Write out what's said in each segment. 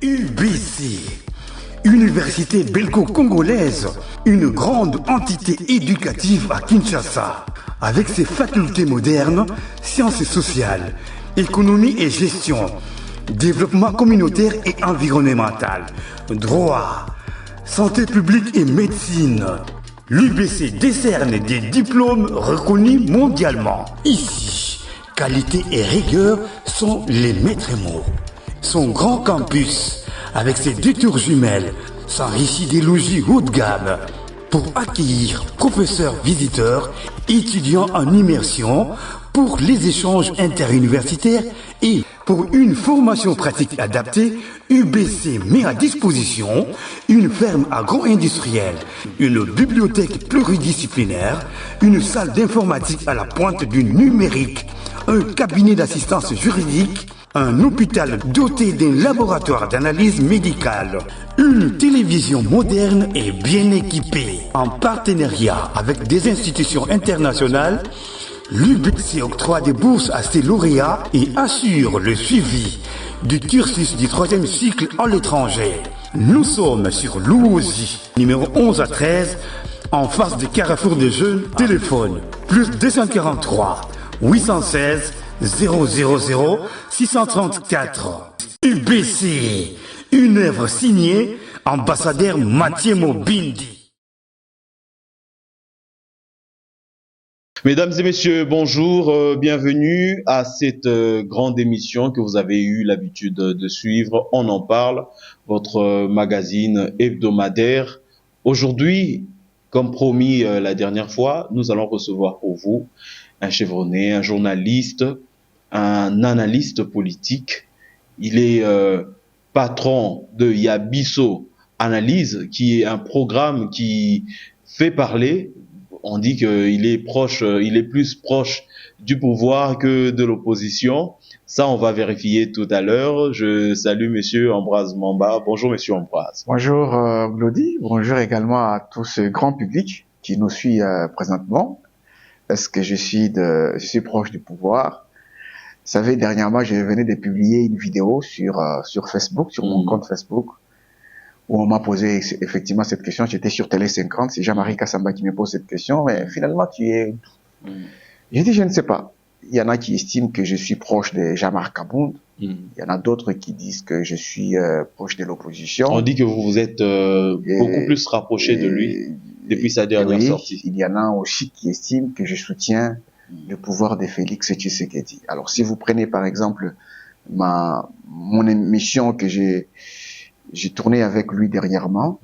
UBC, Université belgo-congolaise, une grande entité éducative à Kinshasa, avec ses facultés modernes, sciences sociales, économie et gestion, développement communautaire et environnemental, droit, santé publique et médecine. L'UBC décerne des diplômes reconnus mondialement. Ici, qualité et rigueur sont les maîtres mots. Son grand campus, avec ses 2 tours jumelles, s'enrichit des logis haut de gamme pour accueillir professeurs visiteurs, étudiants en immersion, pour les échanges interuniversitaires et pour une formation pratique adaptée. UBC met à disposition une ferme agro-industrielle, une bibliothèque pluridisciplinaire, une salle d'informatique à la pointe du numérique, un cabinet d'assistance juridique, un hôpital doté d'un laboratoire d'analyse médicale, une télévision moderne et bien équipée. En partenariat avec des institutions internationales, l'UBC octroie des bourses à ses lauréats et assure le suivi du cursus du 3e cycle à l'étranger. Nous sommes sur Louosi, numéro 11 à 13, en face de Carrefour des Jeunes. Téléphone plus 243 816 000 634. UBC, une œuvre signée ambassadeur Mathieu Mobindi. Mesdames et messieurs, bonjour, bienvenue à cette grande émission que vous avez eu l'habitude de suivre. On en parle, votre magazine hebdomadaire. Aujourd'hui, comme promis la dernière fois, nous allons recevoir pour vous un chevronné, un journaliste, un analyste politique. Il est patron de Yabiso Analyse, qui est un programme qui fait parler. On dit qu'il est proche, il est plus proche du pouvoir que de l'opposition. Ça, on va vérifier tout à l'heure. Je salue Monsieur Ambroise Mamba. Bonjour Monsieur Ambroise. Bonjour Glody. Bonjour également à tout ce grand public qui nous suit présentement. Parce que je suis proche du pouvoir. Vous savez, dernièrement, je venais de publier une vidéo sur Facebook, sur mon compte Facebook, où on m'a posé effectivement cette question. J'étais sur Télé 50, c'est Jean-Marie Kassamba qui me pose cette question, mais finalement tu es... J'ai dit, je ne sais pas. Il y en a qui estiment que je suis proche de Jean-Marc Kabound. Il y en a d'autres qui disent que je suis proche de l'opposition. On dit que vous vous êtes beaucoup plus rapproché de lui depuis sa dernière sortie. Il y en a aussi qui estiment que je soutiens le pouvoir de Félix Tshisekedi. Alors si vous prenez par exemple mon émission que j'ai tourné avec lui dernièrement,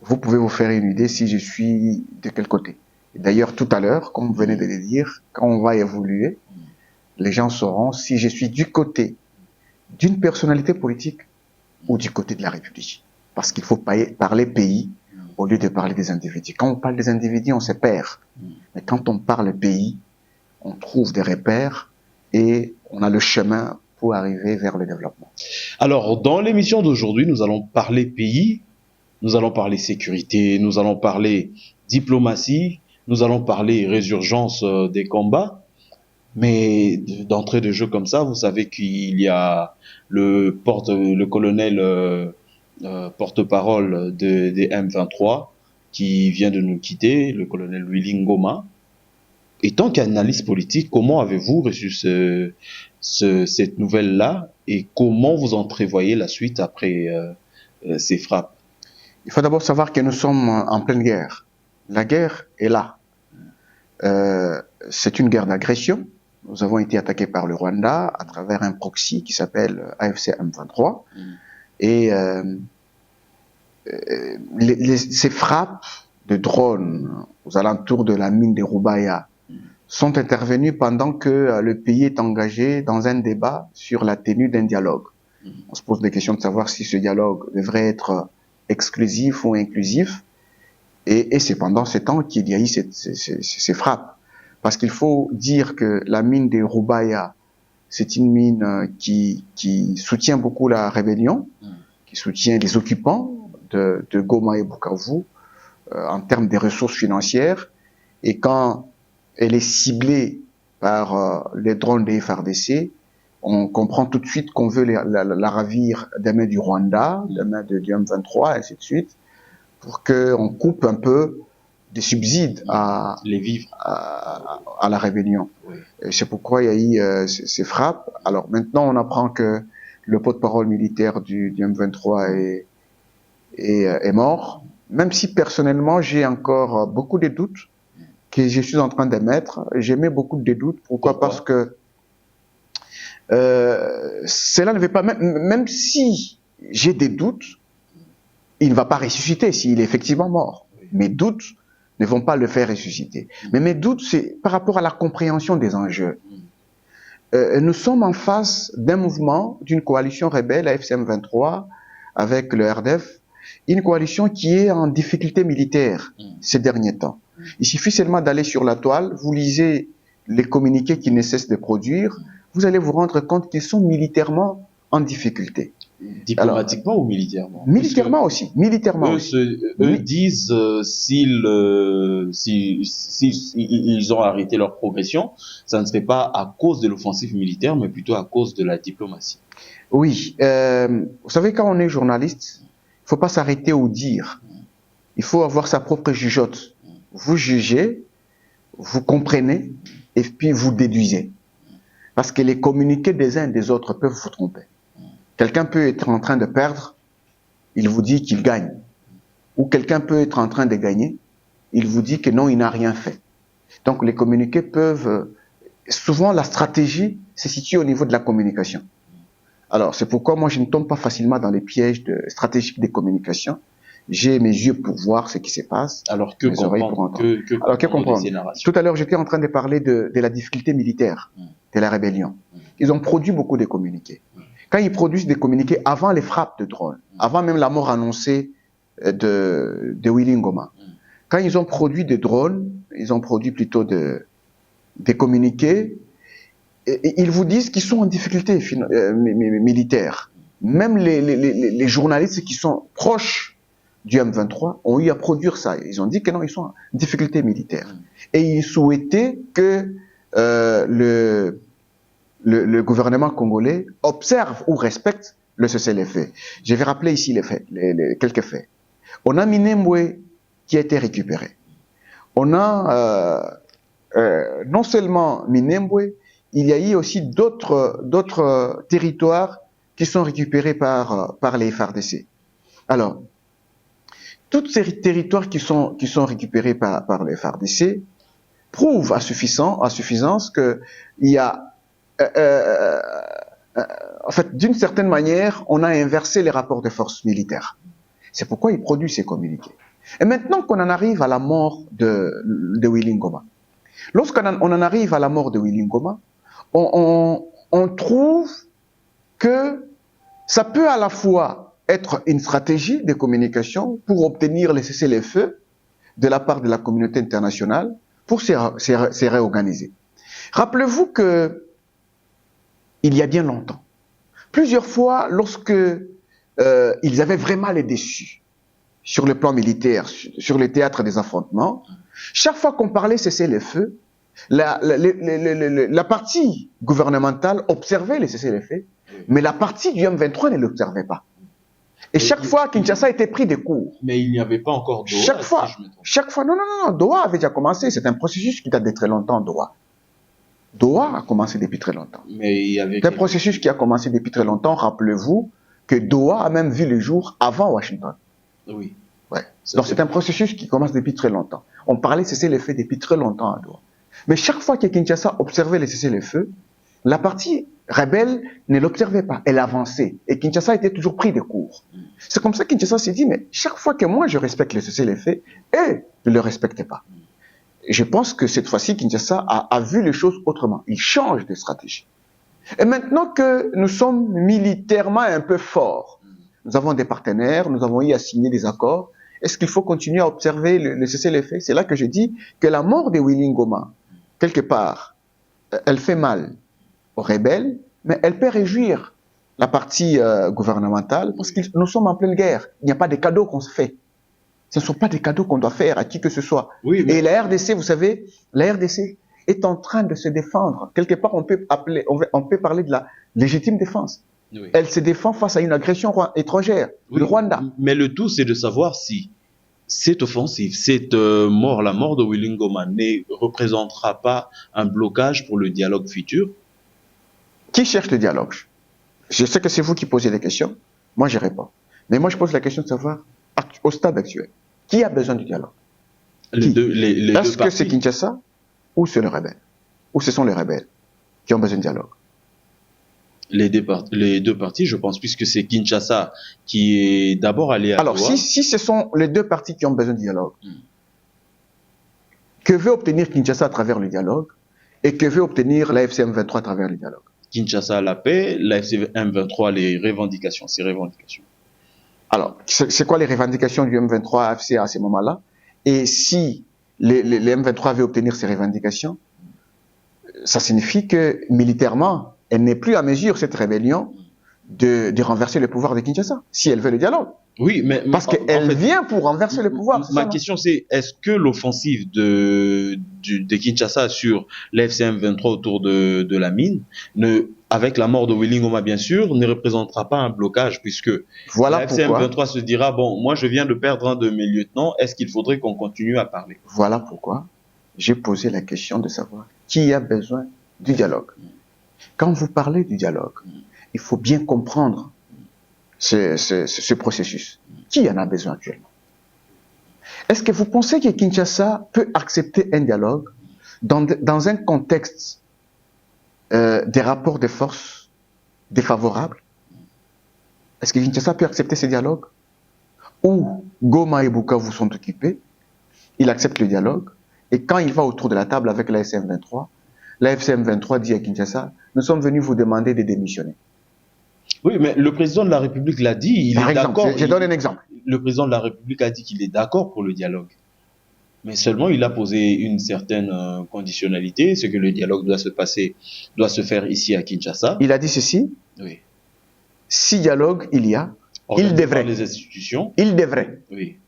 vous pouvez vous faire une idée si je suis de quel côté. D'ailleurs, tout à l'heure, comme vous venez de le dire, quand on va évoluer, les gens sauront si je suis du côté d'une personnalité politique ou du côté de la République. Parce qu'il faut parler pays au lieu de parler des individus. Quand on parle des individus, on se perd. Mais quand on parle pays, on trouve des repères et on a le chemin pour arriver vers le développement. Alors, dans l'émission d'aujourd'hui, nous allons parler pays, nous allons parler sécurité, nous allons parler diplomatie, nous allons parler résurgence des combats. Mais d'entrée de jeu comme ça, vous savez qu'il y a le colonel porte-parole des M23 qui vient de nous quitter, le colonel Willy Ngoma. Et tant qu'analyste politique, comment avez-vous reçu cette nouvelle-là et comment vous entrevoyez la suite après ces frappes? Il faut d'abord savoir que nous sommes en pleine guerre. La guerre est là. C'est une guerre d'agression. Nous avons été attaqués par le Rwanda à travers un proxy qui s'appelle AFC M23. Et ces frappes de drones aux alentours de la mine de Rubaya sont intervenus pendant que le pays est engagé dans un débat sur la tenue d'un dialogue. On se pose des questions de savoir si ce dialogue devrait être exclusif ou inclusif. Et c'est pendant ce temps qu'il y a eu ces frappes. Parce qu'il faut dire que la mine de Rubaya, c'est une mine qui soutient beaucoup la rébellion, qui soutient les occupants de Goma et Bukavu en termes de ressources financières. Et quand elle est ciblée par les drones des FARDC, on comprend tout de suite qu'on veut la ravir des mains du Rwanda, des mains du M23, et ainsi de suite, pour qu'on coupe un peu des subsides à la rébellion. Oui. C'est pourquoi il y a eu ces frappes. Alors maintenant, on apprend que le porte-parole militaire du M23 est mort, même si personnellement, j'ai encore beaucoup de doutes que je suis en train d'émettre. J'ai mis beaucoup de doutes. Pourquoi? Parce que cela ne veut pas, même si j'ai des doutes, il ne va pas ressusciter s'il est effectivement mort. Mes doutes ne vont pas le faire ressusciter. Mais mes doutes, c'est par rapport à la compréhension des enjeux. Nous sommes en face d'un mouvement, d'une coalition rebelle, la FCM23, avec le RDF, une coalition qui est en difficulté militaire ces derniers temps. Il suffit seulement d'aller sur la toile, vous lisez les communiqués qu'ils ne cessent de produire, vous allez vous rendre compte qu'ils sont militairement en difficulté. Diplomatiquement. Alors, ou militairement? Militairement aussi, militairement aussi. Eux disent s'ils ont arrêté leur progression, ça ne serait pas à cause de l'offensive militaire, mais plutôt à cause de la diplomatie. Oui, vous savez, quand on est journaliste, il ne faut pas s'arrêter au dire. Il faut avoir sa propre jugeote. Vous jugez, vous comprenez, et puis vous déduisez. Parce que les communiqués des uns et des autres peuvent vous tromper. Quelqu'un peut être en train de perdre, il vous dit qu'il gagne. Ou quelqu'un peut être en train de gagner, il vous dit que non, il n'a rien fait. Donc les communiqués peuvent... Souvent, la stratégie se situe au niveau de la communication. Alors, c'est pourquoi moi, je ne tombe pas facilement dans les pièges stratégiques des communications. J'ai mes yeux pour voir ce qui se passe. Alors que comprendre, que comprendre. Tout à l'heure, j'étais en train de parler de la difficulté militaire, de la rébellion. Ils ont produit beaucoup de communiqués. Quand ils produisent des communiqués avant les frappes de drones, avant même la mort annoncée de Willy Ngoma, quand ils ont produit des drones, ils ont produit plutôt des communiqués, et ils vous disent qu'ils sont en difficulté militaire. Même les journalistes qui sont proches du M23 ont eu à produire ça. Ils ont dit que non, ils sont en difficulté militaire. Et ils souhaitaient que le gouvernement congolais observe ou respecte le cessez-le-feu. Je vais rappeler ici les faits, quelques faits. On a Minembwe qui a été récupéré. On a non seulement Minembwe, il y a eu aussi d'autres territoires qui sont récupérés par les FARDC. Alors, tous ces territoires qui sont récupérés par les FARDC prouvent à suffisance qu'il y a en fait, d'une certaine manière, on a inversé les rapports de force militaires. C'est pourquoi ils produisent ces communiqués. Et maintenant qu'on en arrive à la mort de Willy Ngoma, lorsqu'on en arrive à la mort de Willy Ngoma, on trouve que ça peut à la fois être une stratégie de communication pour obtenir le cessez-le-feu de la part de la communauté internationale pour se réorganiser. Rappelez-vous que il y a bien longtemps, plusieurs fois, lorsque ils avaient vraiment les déçus sur le plan militaire, sur les théâtres des affrontements, chaque fois qu'on parlait cessez-le-feu, la partie gouvernementale observait les cessez-le-feu, mais la partie du M23 ne l'observait pas. Et chaque fois, Kinshasa était pris des cours. Mais il n'y avait pas encore Doha. Chaque fois, non, Doha avait déjà commencé. C'est un processus qui date de très longtemps, Doha. Doha a commencé depuis très longtemps. C'est un processus qui a commencé depuis très longtemps. Rappelez-vous que Doha a même vu le jour avant Washington. Oui. Ouais. Donc c'est un processus qui commence depuis très longtemps. On parlait de cessez-le-feu depuis très longtemps à Doha. Mais chaque fois que Kinshasa observait les cessez-le-feu, la partie rebelle ne l'observait pas, elle avançait. Et Kinshasa était toujours pris de court. C'est comme ça que Kinshasa s'est dit, mais chaque fois que moi je respecte les cessez-le-feu, eux ne le respectaient pas. Et je pense que cette fois-ci, Kinshasa a vu les choses autrement. Il change de stratégie. Et maintenant que nous sommes militairement un peu forts, nous avons des partenaires, nous avons eu à signer des accords, est-ce qu'il faut continuer à observer le cessez-le-feu? C'est là que je dis que la mort de Willy Ngoma, quelque part, elle fait mal aux rebelles, mais elle peut réjouir la partie gouvernementale parce que nous sommes en pleine guerre. Il n'y a pas de cadeaux qu'on se fait. Ce ne sont pas des cadeaux qu'on doit faire à qui que ce soit. Oui, mais... Et la RDC, vous savez, la RDC est en train de se défendre. Quelque part, on peut parler de légitime défense. Oui. Elle se défend face à une agression étrangère, Oui, le Rwanda. mais le tout, c'est de savoir si cette offensive, cette mort, la mort de Willy Ngoma ne représentera pas un blocage pour le dialogue futur. Qui cherche le dialogue? Je sais que c'est vous qui posez les questions. Moi, je réponds. Mais moi, je pose la question de savoir, au stade actuel, qui a besoin du dialogue? Les deux Est-ce que parties. c'est Kinshasa ou c'est le rebelle? Ou ce sont les rebelles qui ont besoin de dialogue? Les deux parties, je pense, puisque c'est Kinshasa qui est d'abord allé à Alors, Doha. si ce sont les deux parties qui ont besoin de dialogue, que veut obtenir Kinshasa à travers le dialogue et que veut obtenir la FCM 23 à travers le dialogue? Kinshasa la paix, la FC M23 les revendications, ses revendications. Alors, c'est quoi les revendications du M23 AFC à ce moment-là? Et si les M23 veulent obtenir ces revendications, ça signifie que militairement, elle n'est plus à mesure, cette rébellion, de renverser le pouvoir de Kinshasa, si elle veut le dialogue. Oui, mais Parce qu'elle vient pour renverser le pouvoir. Ma question c'est, est-ce que l'offensive de Kinshasa sur l'FCM 23 autour de la mine, avec la mort de Willy Ngoma bien sûr, ne représentera pas un blocage, puisque voilà la FCM pourquoi, 23 se dira, bon, moi je viens de perdre un de mes lieutenants, est-ce qu'il faudrait qu'on continue à parler? Voilà pourquoi j'ai posé la question de savoir qui a besoin du dialogue. Quand vous parlez du dialogue, il faut bien comprendre ce processus. Qui en a besoin actuellement? Est-ce que vous pensez que Kinshasa peut accepter un dialogue dans un contexte des rapports de force défavorables? Est-ce que Kinshasa peut accepter ce dialogue? Où Goma et Bukavu sont occupés, il accepte le dialogue, et quand il va autour de la table avec la SM23, la FCM23 dit à Kinshasa, nous sommes venus vous demander de démissionner. Oui, mais le président de la République l'a dit, il est d'accord. Je donne un exemple. Le président de la République a dit qu'il est d'accord pour le dialogue. Mais seulement, il a posé une certaine conditionnalité, c'est que le dialogue doit se faire ici à Kinshasa. Il a dit ceci. Oui. Si dialogue il y a, il devrait. Les institutions. Il devrait. Oui.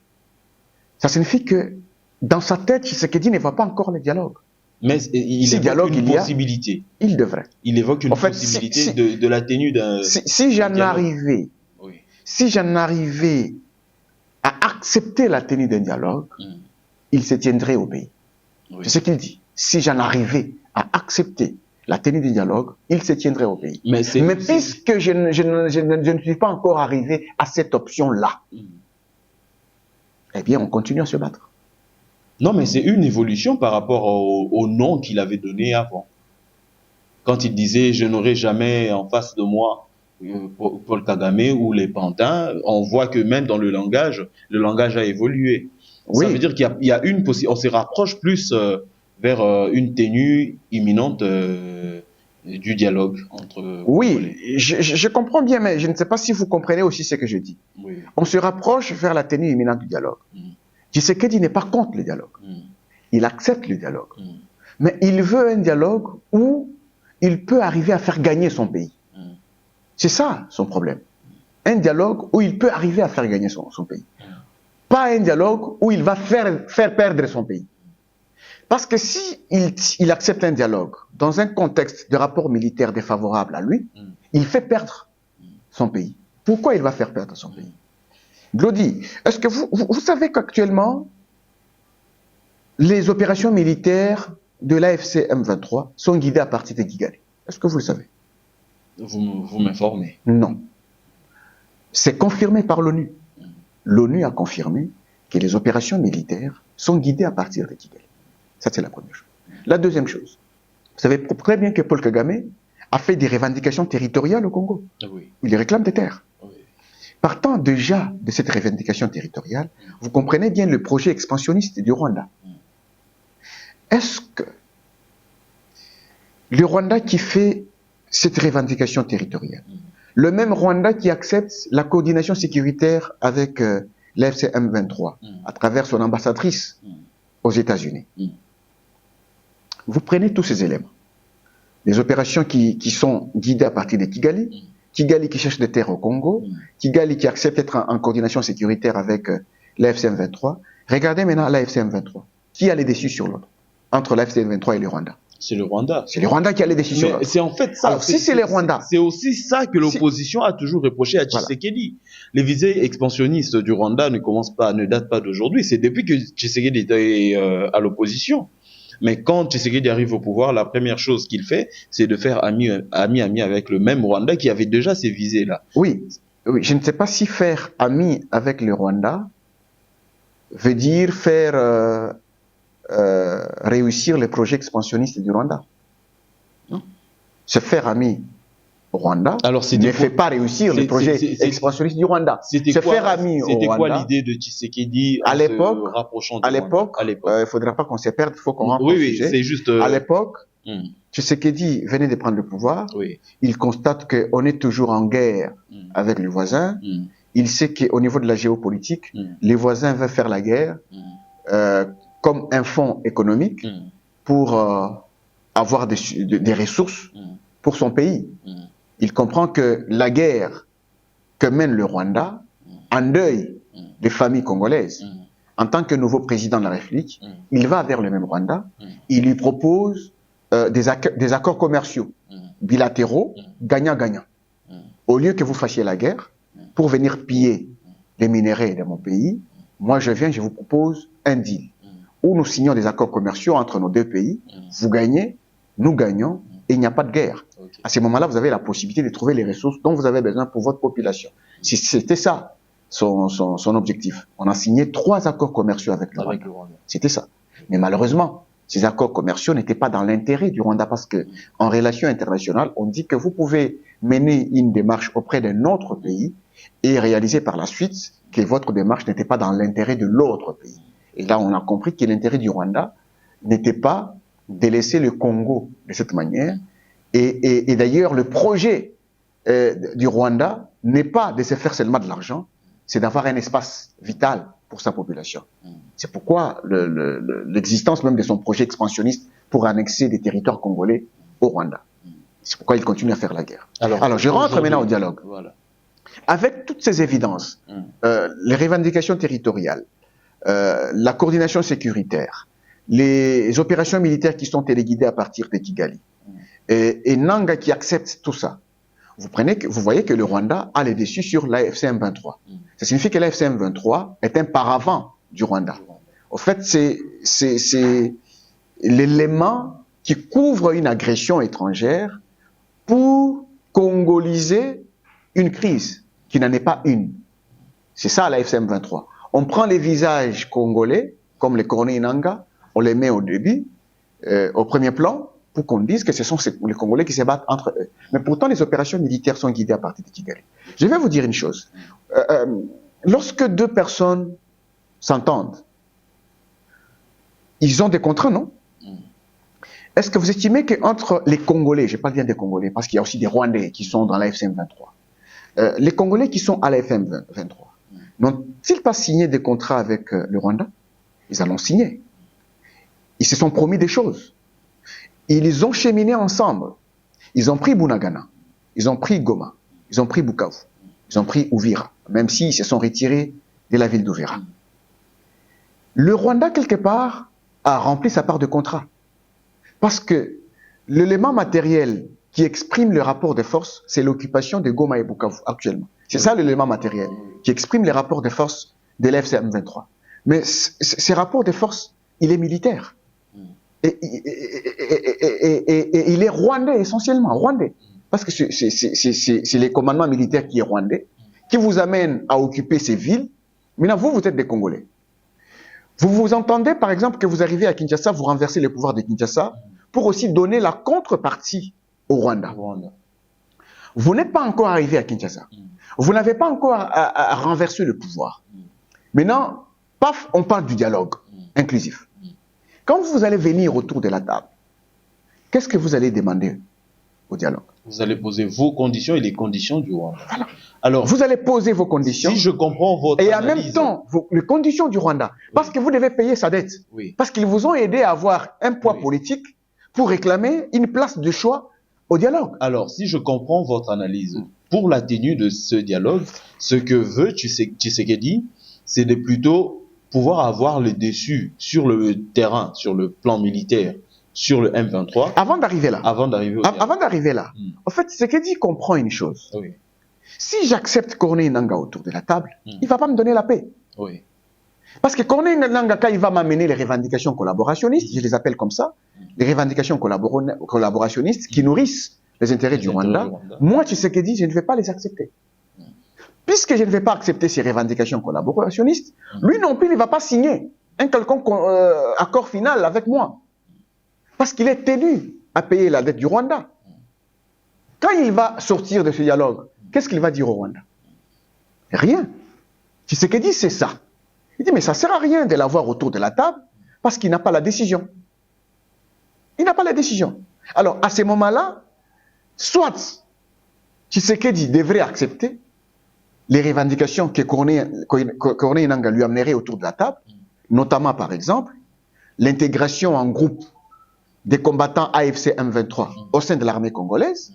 Ça signifie que dans sa tête, Tshisekedi ne voit pas encore le dialogue. Mais il évoque une possibilité. Il devrait. Il évoque une possibilité de la tenue d'un. Si j'en arrivais, si j'en arrivais à accepter la tenue d'un dialogue, il se tiendrait au pays. Oui. C'est ce qu'il dit. Si j'en arrivais à accepter la tenue du dialogue, il se tiendrait au pays. Mais puisque je ne suis pas encore arrivé à cette option-là, eh bien, on continue à se battre. Non, mais c'est une évolution par rapport au nom qu'il avait donné avant. Quand il disait « je n'aurai jamais en face de moi Paul Kagame ou les pantins », on voit que même dans le langage a évolué. Oui. Ça veut dire qu'il y a une possibilité, on se rapproche plus vers une tenue imminente du dialogue entre... Oui, je comprends bien, mais je ne sais pas si vous comprenez aussi ce que je dis. Oui. On se rapproche vers la tenue imminente du dialogue. Tshisekedi n'est pas contre le dialogue. Il accepte le dialogue. Mais il veut un dialogue où il peut arriver à faire gagner son pays. C'est ça son problème. Un dialogue où il peut arriver à faire gagner son pays. Pas un dialogue où il va faire perdre son pays. Parce que si il accepte un dialogue dans un contexte de rapport militaire défavorable à lui, il fait perdre son pays. Pourquoi il va faire perdre son pays? Glody, est-ce que vous savez qu'actuellement, les opérations militaires de l'AFC M23 sont guidées à partir de Kigali? Est-ce que vous le savez? Vous m'informez? Non. C'est confirmé par l'ONU. L'ONU a confirmé que les opérations militaires sont guidées à partir de Kigali. Ça, c'est la première chose. La deuxième chose, vous savez très bien que Paul Kagame a fait des revendications territoriales au Congo. Oui. Il réclame des terres. Oui. Partant déjà de cette revendication territoriale, vous comprenez bien le projet expansionniste du Rwanda. Est-ce que le Rwanda qui fait cette revendication territoriale, le même Rwanda qui accepte la coordination sécuritaire avec l'FC M23 à travers son ambassadrice aux États-Unis, vous prenez tous ces éléments, les opérations qui sont guidées à partir de Kigali, Kigali qui cherche des terres au Congo, Kigali qui accepte d'être en coordination sécuritaire avec l'AFC M23. Regardez maintenant l'AFC M23. Qui a les dessus sur l'autre entre l'AFC M23 et le Rwanda? C'est le Rwanda. C'est le Rwanda qui a les décisions. Mais c'est en fait ça. Alors, si c'est les Rwandais. C'est aussi ça que l'opposition a toujours reproché à Tshisekedi. Voilà. Les visées expansionnistes du Rwanda ne datent pas d'aujourd'hui. C'est depuis que Tshisekedi était à l'opposition. Mais quand Tshisekedi arrive au pouvoir, la première chose qu'il fait, c'est de faire ami avec le même Rwanda qui avait déjà ces visées-là. Oui, je ne sais pas si faire ami avec le Rwanda veut dire faire réussir les projets expansionnistes du Rwanda. Non. Se faire ami au Rwanda ne fait pas réussir les projets expansionnistes du Rwanda. C'était quoi l'idée de Tshisekedi à l'époque, rapprochant à l'époque, il faudra pas qu'on se perde, il faut qu'on rentre au sujet. C'est juste. À l'époque, Tshisekedi venait de prendre le pouvoir. Oui. Il constate qu'on est toujours en guerre avec les voisins. Il sait qu'au niveau de la géopolitique, les voisins veulent faire la guerre comme un fonds économique pour avoir des ressources pour son pays. Il comprend que la guerre que mène le Rwanda endeuille les familles congolaises. En tant que nouveau président de la République, il va vers le même Rwanda, il lui propose des accords commerciaux bilatéraux, gagnant-gagnant. Au lieu que vous fassiez la guerre pour venir piller les minéraux de mon pays, moi je viens, je vous propose un deal où nous signons des accords commerciaux entre nos deux pays, vous gagnez, nous gagnons, et il n'y a pas de guerre. Okay. À ce moment-là, vous avez la possibilité de trouver les ressources dont vous avez besoin pour votre population. C'était ça son objectif. On a signé 3 accords commerciaux avec le Rwanda. C'était ça. Mais malheureusement, ces accords commerciaux n'étaient pas dans l'intérêt du Rwanda parce que en relation internationale, on dit que vous pouvez mener une démarche auprès d'un autre pays et réaliser par la suite que votre démarche n'était pas dans l'intérêt de l'autre pays. Et là, on a compris que l'intérêt du Rwanda n'était pas de laisser le Congo de cette manière. Et d'ailleurs, le projet du Rwanda n'est pas de se faire seulement de l'argent, c'est d'avoir un espace vital pour sa population. C'est pourquoi l'existence même de son projet expansionniste pour annexer des territoires congolais au Rwanda. C'est pourquoi il continue à faire la guerre. Alors je rentre maintenant au dialogue. Voilà. Avec toutes ces évidences, les revendications territoriales, la coordination sécuritaire, les opérations militaires qui sont téléguidées à partir de Kigali, et Nanga qui accepte tout ça, vous voyez que le Rwanda a les dessus sur l'AFCM 23. Ça signifie que l'AFCM 23 est un paravent du Rwanda. En fait, c'est l'élément qui couvre une agression étrangère pour congoliser une crise qui n'en est pas une. C'est ça l'AFCM 23. On prend les visages congolais, comme les Corneilles Nanga, on les met au début, au premier plan, pour qu'on dise que ce sont les Congolais qui se battent entre eux. Mais pourtant, les opérations militaires sont guidées à partir de Kigali. Je vais vous dire une chose. Lorsque 2 personnes s'entendent, ils ont des contrats, non? Est-ce que vous estimez qu'entre les Congolais, je ne parle bien des Congolais, parce qu'il y a aussi des Rwandais qui sont dans l'AFCM 23, les Congolais qui sont à l'AFCM 23, n'ont-ils pas signé des contrats avec le Rwanda? Ils allons signer. Ils se sont promis des choses. Ils ont cheminé ensemble. Ils ont pris Bunagana, ils ont pris Goma, ils ont pris Bukavu, ils ont pris Uvira, même s'ils se sont retirés de la ville d'Uvira. Le Rwanda, quelque part, a rempli sa part de contrat. Parce que l'élément matériel qui exprime le rapport de force, c'est l'occupation de Goma et Bukavu actuellement. C'est ça l'élément matériel qui exprime les rapports de force de l'FCM 23. Mais ces rapports de force, il est militaire. Et il est rwandais essentiellement, rwandais. Parce que c'est les commandements militaires qui est rwandais, qui vous amènent à occuper ces villes. Maintenant, vous êtes des Congolais. Vous vous entendez, par exemple, que vous arrivez à Kinshasa, vous renversez le pouvoir de Kinshasa, pour aussi donner la contrepartie au Rwanda. Vous n'êtes pas encore arrivé à Kinshasa. Vous n'avez pas encore à renverser le pouvoir. Maintenant, paf, on parle du dialogue inclusif. Quand vous allez venir autour de la table, qu'est-ce que vous allez demander au dialogue? Vous allez poser vos conditions et les conditions du Rwanda. Voilà. Alors, vous allez poser vos conditions. Si je comprends votre et analyse, en même temps, les conditions du Rwanda. Parce que vous devez payer sa dette. Oui. Parce qu'ils vous ont aidé à avoir un poids politique pour réclamer une place de choix au dialogue. Alors, si je comprends votre analyse, pour la tenue de ce dialogue, ce que veut Tshisekedi, c'est de plutôt pouvoir avoir le dessus sur le terrain, sur le plan militaire, sur le M23. Avant d'arriver là. Avant d'arriver là. En fait, Tshisekedi comprend une chose. Oui. Si j'accepte Corneille Nangaa autour de la table, il ne va pas me donner la paix. Oui. Parce que Corneille Nangaa, quand il va m'amener les revendications collaborationnistes, je les appelle comme ça, les revendications collaborationnistes qui nourrissent les intérêts du Rwanda, moi, Tshisekedi, je ne vais pas les accepter. Puisque je ne vais pas accepter ces revendications collaborationnistes, lui non plus, il ne va pas signer un quelconque accord final avec moi. Parce qu'il est tenu à payer la dette du Rwanda. Quand il va sortir de ce dialogue, qu'est-ce qu'il va dire au Rwanda? Rien. Tshisekedi, c'est ça. Il dit, mais ça ne sert à rien de l'avoir autour de la table parce qu'il n'a pas la décision. Il n'a pas la décision. Alors, à ce moment-là, soit Tshisekedi devrait accepter les revendications que Corneille Nangaa lui amènerait autour de la table, notamment, par exemple, l'intégration en groupe des combattants AFC M23 au sein de l'armée congolaise.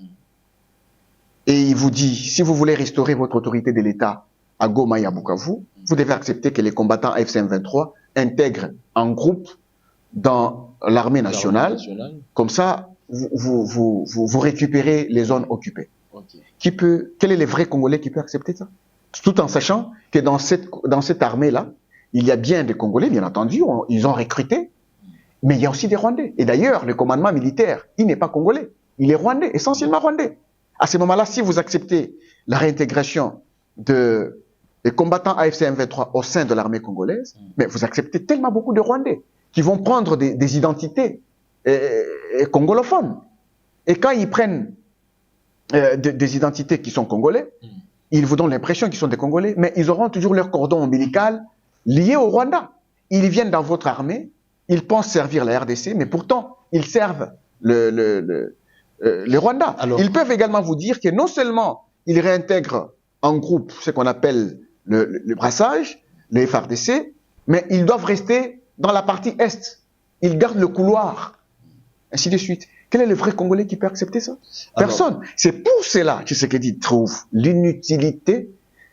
Et il vous dit, si vous voulez restaurer votre autorité de l'État à Goma et à Bukavu, vous devez accepter que les combattants AFC M23 intègrent en groupe dans l'armée nationale. Comme ça, vous récupérez les zones occupées. Okay. Quel est le vrai Congolais qui peut accepter ça? Tout en sachant que dans cette armée-là, il y a bien des Congolais, bien entendu, ils ont recruté, mais il y a aussi des Rwandais. Et d'ailleurs, le commandement militaire, il n'est pas congolais, il est rwandais, essentiellement rwandais. À ce moment-là, si vous acceptez la réintégration des combattants AFC M23 au sein de l'armée congolaise, mais vous acceptez tellement beaucoup de Rwandais qui vont prendre des identités congolophones. Et quand ils prennent des identités qui sont congolais, ils vous donnent l'impression qu'ils sont des Congolais, mais ils auront toujours leur cordon ombilical lié au Rwanda. Ils viennent dans votre armée, ils pensent servir la RDC, mais pourtant, ils servent le Rwanda. Alors, ils peuvent également vous dire que non seulement ils réintègrent en groupe ce qu'on appelle le brassage, le FRDC, mais ils doivent rester dans la partie Est. Ils gardent le couloir, ainsi de suite. Quel est le vrai Congolais qui peut accepter ça? Personne. C'est pour cela que Tshisekedi trouve l'inutilité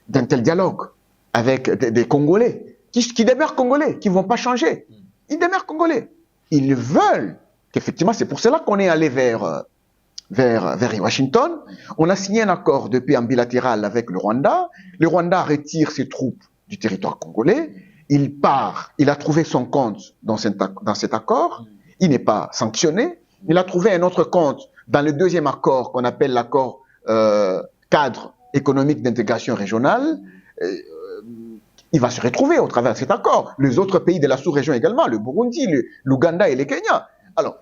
d'un tel dialogue avec des Congolais, qui demeurent Congolais, qui ne vont pas changer. Ils demeurent Congolais. Ils veulent qu'effectivement, c'est pour cela qu'on est allé vers Washington. On a signé un accord de paix en bilatéral avec le Rwanda. Le Rwanda retire ses troupes du territoire congolais. Il part. Il a trouvé son compte dans cet accord. Il n'est pas sanctionné. Il a trouvé un autre compte dans le deuxième accord qu'on appelle l'accord cadre économique d'intégration régionale. Il va se retrouver au travers de cet accord. Les autres pays de la sous-région également, le Burundi, l'Ouganda et le Kenya. Alors,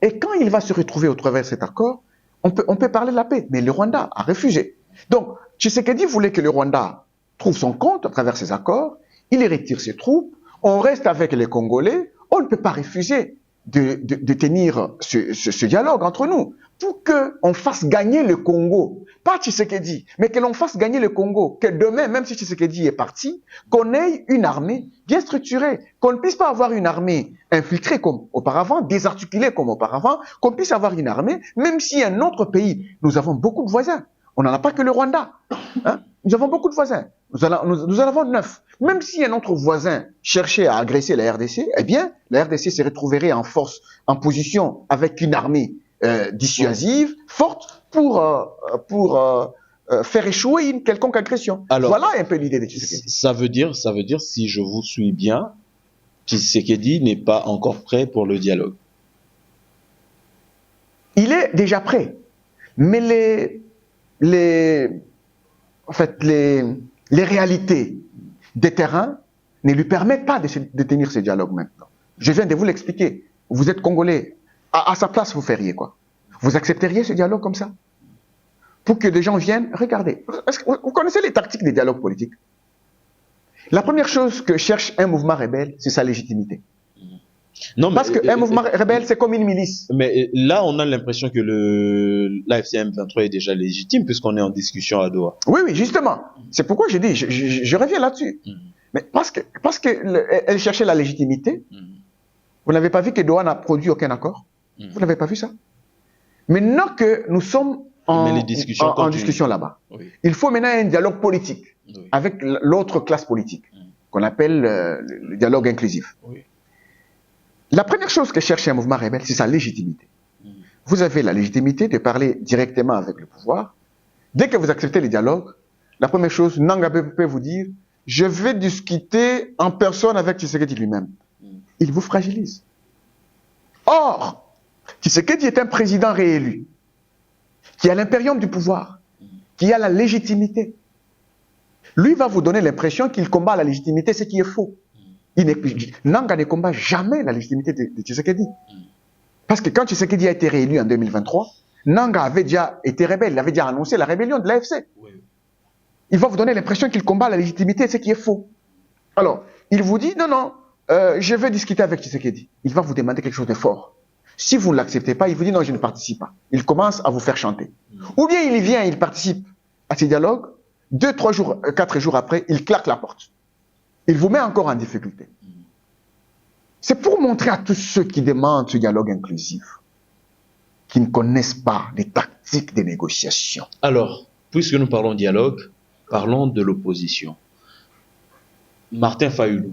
et quand il va se retrouver au travers de cet accord, on peut parler de la paix, mais le Rwanda a refusé. Donc, Tshisekedi voulait que le Rwanda trouve son compte à travers ces accords, il retire ses troupes, on reste avec les Congolais, on ne peut pas refuser de tenir ce dialogue entre nous pour qu'on fasse gagner le Congo. Pas Tshisekedi, mais que l'on fasse gagner le Congo. Que demain, même si Tshisekedi est parti, qu'on ait une armée bien structurée. Qu'on ne puisse pas avoir une armée infiltrée comme auparavant, désarticulée comme auparavant. Qu'on puisse avoir une armée, même si un autre pays, nous avons beaucoup de voisins. On n'en a pas que le Rwanda. Hein? Nous avons beaucoup de voisins. Nous en avons 9. Même si un autre voisin cherchait à agresser la RDC, eh bien, la RDC se retrouverait en force, en position avec une armée dissuasive, forte, pour faire échouer une quelconque agression. Alors, voilà un peu l'idée de Tshisekedi. Ça veut dire, si je vous suis bien, Tshisekedi n'est pas encore prêt pour le dialogue. Il est déjà prêt. Mais les réalités des terrains ne lui permettent pas de tenir ce dialogue maintenant. Je viens de vous l'expliquer. Vous êtes Congolais. À sa place, vous feriez quoi? Vous accepteriez ce dialogue comme ça? Pour que des gens viennent, regardez. Vous connaissez les tactiques des dialogues politiques? La première chose que cherche un mouvement rebelle, c'est sa légitimité. Non, parce qu'un mouvement rebelle, c'est comme une milice. Mais là, on a l'impression que l'AFC M23 est déjà légitime puisqu'on est en discussion à Doha. Oui, justement. C'est pourquoi je dis, je reviens là-dessus. Mais parce qu'elle cherchait la légitimité. Vous n'avez pas vu que Doha n'a produit aucun accord? Vous n'avez pas vu ça? Maintenant que nous sommes en discussion là-bas, il faut maintenant un dialogue politique avec l'autre classe politique qu'on appelle le dialogue inclusif. La première chose que cherche un mouvement rebelle, c'est sa légitimité. Vous avez la légitimité de parler directement avec le pouvoir. Dès que vous acceptez les dialogues, la première chose, Nanga peut vous dire, je vais discuter en personne avec Tshisekedi lui-même. Il vous fragilise. Or, Tshisekedi est un président réélu, qui a l'impérium du pouvoir, qui a la légitimité. Lui va vous donner l'impression qu'il combat la légitimité, ce qui est faux. Nanga ne combat jamais la légitimité de Tshisekedi. Parce que quand Tshisekedi a été réélu en 2023, Nanga avait déjà été rebelle, il avait déjà annoncé la rébellion de l'AFC. Oui. Il va vous donner l'impression qu'il combat la légitimité, ce qui est faux. Alors, il vous dit, non, je veux discuter avec Tshisekedi. Il va vous demander quelque chose de fort. Si vous ne l'acceptez pas, il vous dit, non, je ne participe pas. Il commence à vous faire chanter. Ou bien il vient, il participe à ces dialogues, 2, 3 jours, 4 jours après, il claque la porte. Il vous met encore en difficulté. C'est pour montrer à tous ceux qui demandent ce dialogue inclusif, qui ne connaissent pas les tactiques de négociation. Alors, puisque nous parlons dialogue, parlons de l'opposition. Martin Fayulu,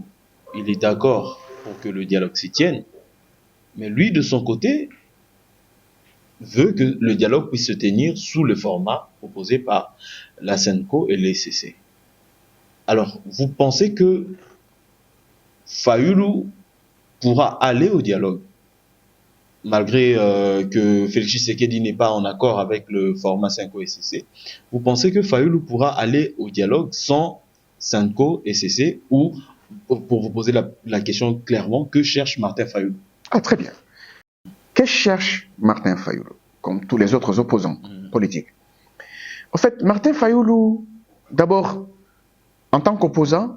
il est d'accord pour que le dialogue s'y tienne, mais lui, de son côté, veut que le dialogue puisse se tenir sous le format proposé par la SENCO et l'ECC. Alors, vous pensez que Fayulu pourra aller au dialogue, malgré que Félix Tshisekedi n'est pas en accord avec le format SENCO et CC? Vous pensez que Fayulu pourra aller au dialogue sans SENCO et CC, ou, pour vous poser la question clairement, que cherche Martin Fayulu? Ah, très bien. Que cherche Martin Fayulu, comme tous les autres opposants politiques? En fait, Martin Fayulu, d'abord, en tant qu'opposant,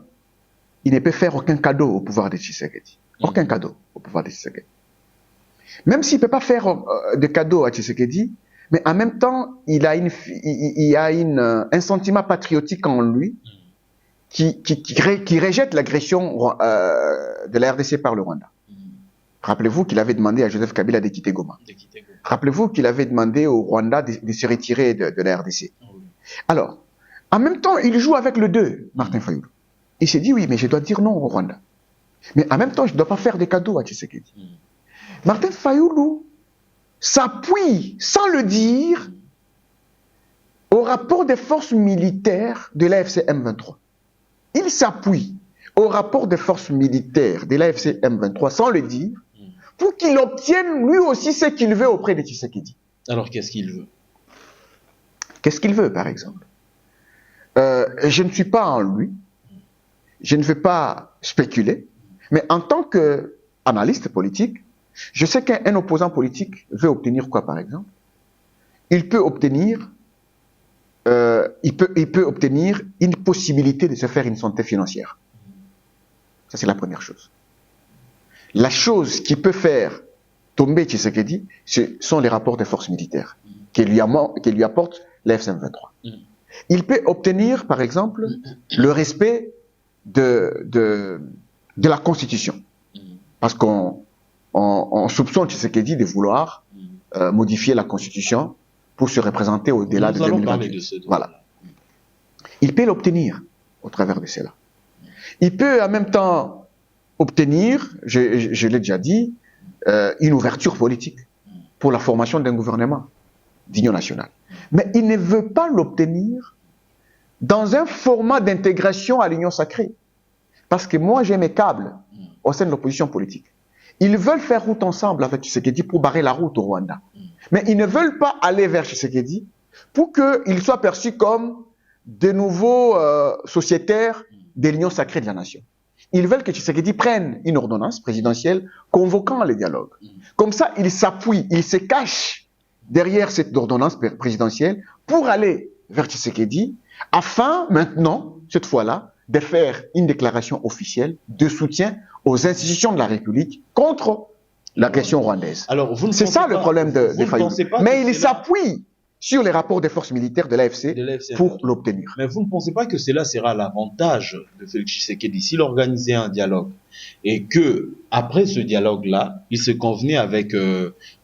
il ne peut faire aucun cadeau au pouvoir de Tshisekedi. Aucun cadeau au pouvoir de Tshisekedi. Même s'il ne peut pas faire de cadeau à Tshisekedi, mais en même temps, il a un sentiment patriotique en lui qui rejette l'agression de la RDC par le Rwanda. Rappelez-vous qu'il avait demandé à Joseph Kabila de quitter Goma. Rappelez-vous qu'il avait demandé au Rwanda de se retirer de la RDC. Alors, en même temps, il joue avec le 2, Martin Fayulu. Il s'est dit, oui, mais je dois dire non au Rwanda. Mais en même temps, je ne dois pas faire des cadeaux à Tshisekedi. Martin Fayulu s'appuie, sans le dire, au rapport des forces militaires de l'AFC M23. Il s'appuie au rapport des forces militaires de l'AFC M23, sans le dire, pour qu'il obtienne lui aussi ce qu'il veut auprès de Tshisekedi. Alors, qu'est-ce qu'il veut? Qu'est-ce qu'il veut, par exemple? Je ne suis pas en lui, je ne veux pas spéculer, mais en tant qu'analyste politique, je sais qu'un opposant politique veut obtenir quoi, par exemple? Il peut obtenir une possibilité de se faire une santé financière. Ça, c'est la première chose. La chose qui peut faire tomber Tshisekedi, ce sont les rapports des forces militaires qui lui apporte la FCM23. Il peut obtenir, par exemple, le respect de la Constitution. Parce qu'on soupçonne Tshisekedi de vouloir modifier la Constitution pour se représenter au-delà de 2028. Voilà. Il peut l'obtenir au travers de cela. Il peut en même temps obtenir, je l'ai déjà dit, une ouverture politique pour la formation d'un gouvernement d'union nationale. Mais il ne veut pas l'obtenir dans un format d'intégration à l'union sacrée. Parce que moi, j'ai mes câbles au sein de l'opposition politique. Ils veulent faire route ensemble avec Tshisekedi pour barrer la route au Rwanda. Mais ils ne veulent pas aller vers Tshisekedi pour qu'il soit perçu comme de nouveaux sociétaires de l'union sacrée de la nation. Ils veulent que Tshisekedi prenne une ordonnance présidentielle convoquant les dialogues. Comme ça, il s'appuie, il se cache derrière cette ordonnance présidentielle pour aller vers Tshisekedi afin maintenant, cette fois-là, de faire une déclaration officielle de soutien aux institutions de la République contre l'agression rwandaise. C'est ça le problème de Fayulu. Mais il s'appuie sur les rapports des forces militaires de l'AFC pour l'obtenir. Mais vous ne pensez pas que cela sera l'avantage de Félix Tshisekedi s'il organisait un dialogue et que après ce dialogue-là, il se convenait avec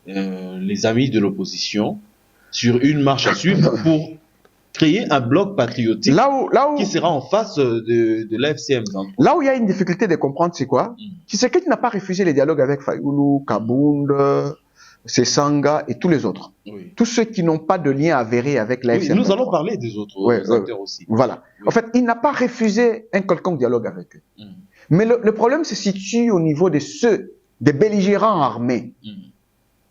les amis de l'opposition sur une marche à suivre pour créer un bloc patriotique là où, qui sera en face de l'AFCM. Là où il y a une difficulté de comprendre, c'est quoi? Tshisekedi n'a pas refusé les dialogues avec Fayoulou, Kabound, Sesanga et tous les autres. Oui. Tous ceux qui n'ont pas de lien avéré avec l'AFCM. Oui, nous allons parler des autres acteurs aussi. Voilà. Oui. En fait, il n'a pas refusé un quelconque dialogue avec eux. Mais le problème se situe au niveau de des belligérants armés.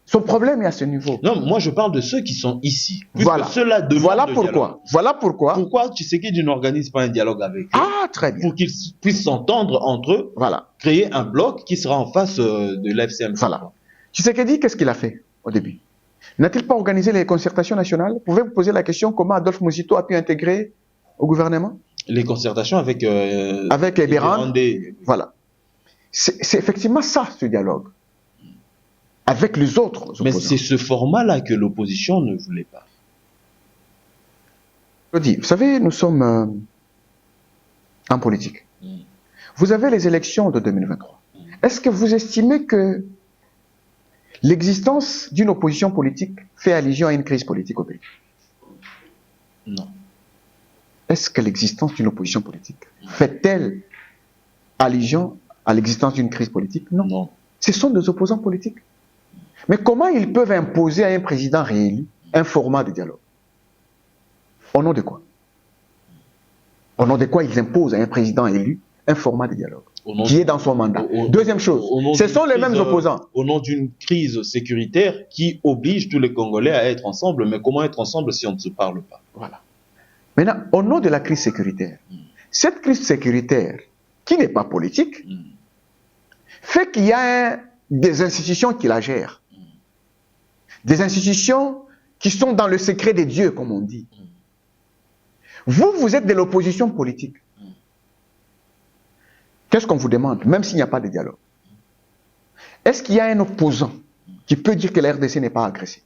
Son problème est à ce niveau. Non, moi je parle de ceux qui sont ici. Voilà. Ceux-là demandent Voilà le pourquoi. dialogue. Voilà pourquoi. Pourquoi Tshisekedi n'organise pas un dialogue avec eux? Ah, très bien. Pour qu'ils puissent s'entendre entre eux, Voilà. créer un bloc qui sera en face de l'AFCM. Voilà. Tshisekedi, qu'est-ce qu'il a fait au début? N'a-t-il pas organisé les concertations nationales? Pouvez-vous poser la question comment Adolphe Muzito a pu intégrer au gouvernement? Les concertations avec les Rwandais. Voilà. C'est effectivement ça, ce dialogue. Avec les autres opposants. Mais c'est ce format-là que l'opposition ne voulait pas. Je dis, vous savez, nous sommes en politique. Vous avez les élections de 2023. Est-ce que vous estimez que l'existence d'une opposition politique fait allusion à une crise politique au pays? Non. Est-ce que l'existence d'une opposition politique fait-elle allusion à l'existence d'une crise politique? Non. Non. Ce sont des opposants politiques. Mais comment ils peuvent imposer à un président réélu un format de dialogue? Au nom de quoi? Au nom de quoi ils imposent à un président élu un format de dialogue qui est dans son mandat? Deuxième chose, ce sont les mêmes opposants. Au nom d'une crise sécuritaire qui oblige tous les Congolais à être ensemble. Mais comment être ensemble si on ne se parle pas? Voilà. Maintenant, au nom de la crise sécuritaire, cette crise sécuritaire, qui n'est pas politique, fait qu'il y a des institutions qui la gèrent. Des institutions qui sont dans le secret des dieux, comme on dit. Vous êtes de l'opposition politique. Qu'est-ce qu'on vous demande, même s'il n'y a pas de dialogue? Est-ce qu'il y a un opposant qui peut dire que la RDC n'est pas agressée?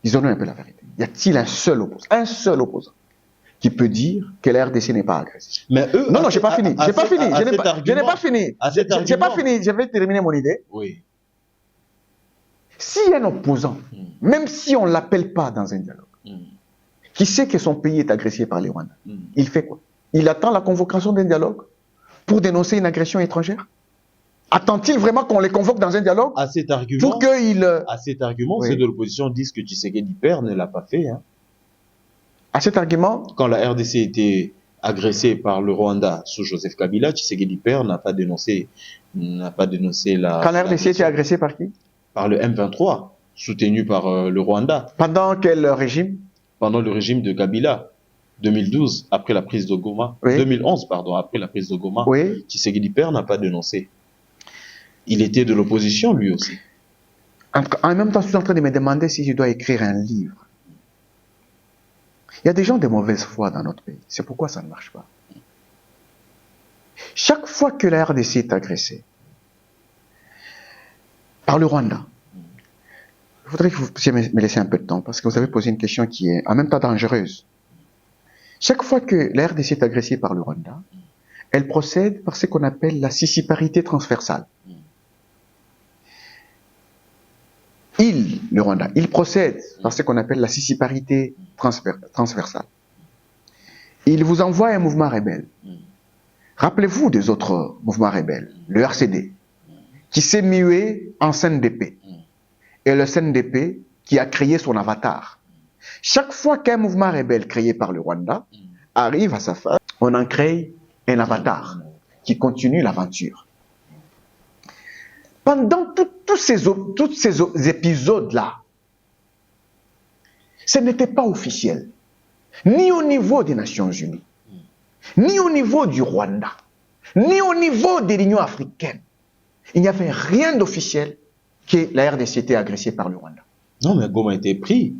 Disons-nous un peu la vérité. Y a-t-il un seul opposant qui peut dire que la RDC n'est pas agressée? Mais eux, non, j'ai pas fini. Je n'ai pas fini. J'ai pas fini. Je vais terminer mon idée. Oui. S'il y a un opposant, même si on ne l'appelle pas dans un dialogue, qui sait que son pays est agressé par les Rwandais, il fait quoi? Il attend la convocation d'un dialogue pour dénoncer une agression étrangère? Attend-il vraiment qu'on les convoque dans un dialogue? À cet argument, pour qu'ils... À cet argument, Oui. ceux de l'opposition disent que Tshisekedi père ne l'a pas fait. Hein. À cet argument, Quand la RDC était agressée par le Rwanda sous Joseph Kabila, Tshisekedi père n'a pas dénoncé la... quand la RDC était agressée par qui? Par le M23, soutenu par le Rwanda. Pendant quel régime? Pendant le régime de Kabila, 2012, après la prise de Goma. Oui. 2011, pardon, après la prise de Goma. Oui. Tshisekedi père n'a pas dénoncé. Il était de l'opposition, lui aussi. En même temps, je suis en train de me demander si je dois écrire un livre. Il y a des gens de mauvaise foi dans notre pays. C'est pourquoi ça ne marche pas. Chaque fois que la RDC est agressée par le Rwanda, il faudrait que vous puissiez me laisser un peu de temps parce que vous avez posé une question qui est en même temps dangereuse. Chaque fois que la RDC est agressée par le Rwanda, elle procède par ce qu'on appelle la sissiparité transversale. Le Rwanda, il procède par ce qu'on appelle la sissiparité transversale. Il vous envoie un mouvement rebelle. Rappelez-vous des autres mouvements rebelles, le RCD, qui s'est mué en CNDP, et le CNDP qui a créé son avatar. Chaque fois qu'un mouvement rebelle créé par le Rwanda arrive à sa fin, on en crée un avatar qui continue l'aventure. Pendant tous ces épisodes-là, ce n'était pas officiel, ni au niveau des Nations Unies, ni au niveau du Rwanda, ni au niveau de l'Union africaine. Il n'y avait rien d'officiel que la RDC était agressée par le Rwanda. Non, mais Goma a été pris.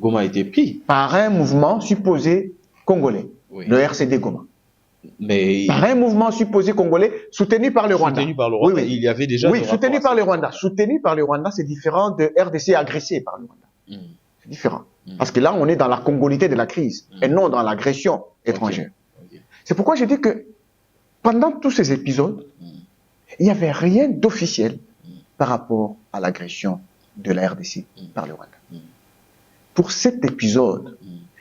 Goma a été pris. Par un mouvement supposé congolais, Oui. le RCD Goma. Mais Par un mouvement supposé congolais soutenu par le Rwanda. soutenu par le Rwanda, Oui, oui. il y avait déjà... Oui, des soutenu rapports par à le ce Rwanda. moment-là. Soutenu par le Rwanda, c'est différent de RDC agressé par le Rwanda. C'est différent. Mm. Parce que là, on est dans la congolité de la crise et non dans l'agression étrangère. Ok. C'est pourquoi je dis que pendant tous ces épisodes, il n'y avait rien d'officiel par rapport à l'agression de la RDC par le Rwanda. Pour cet épisode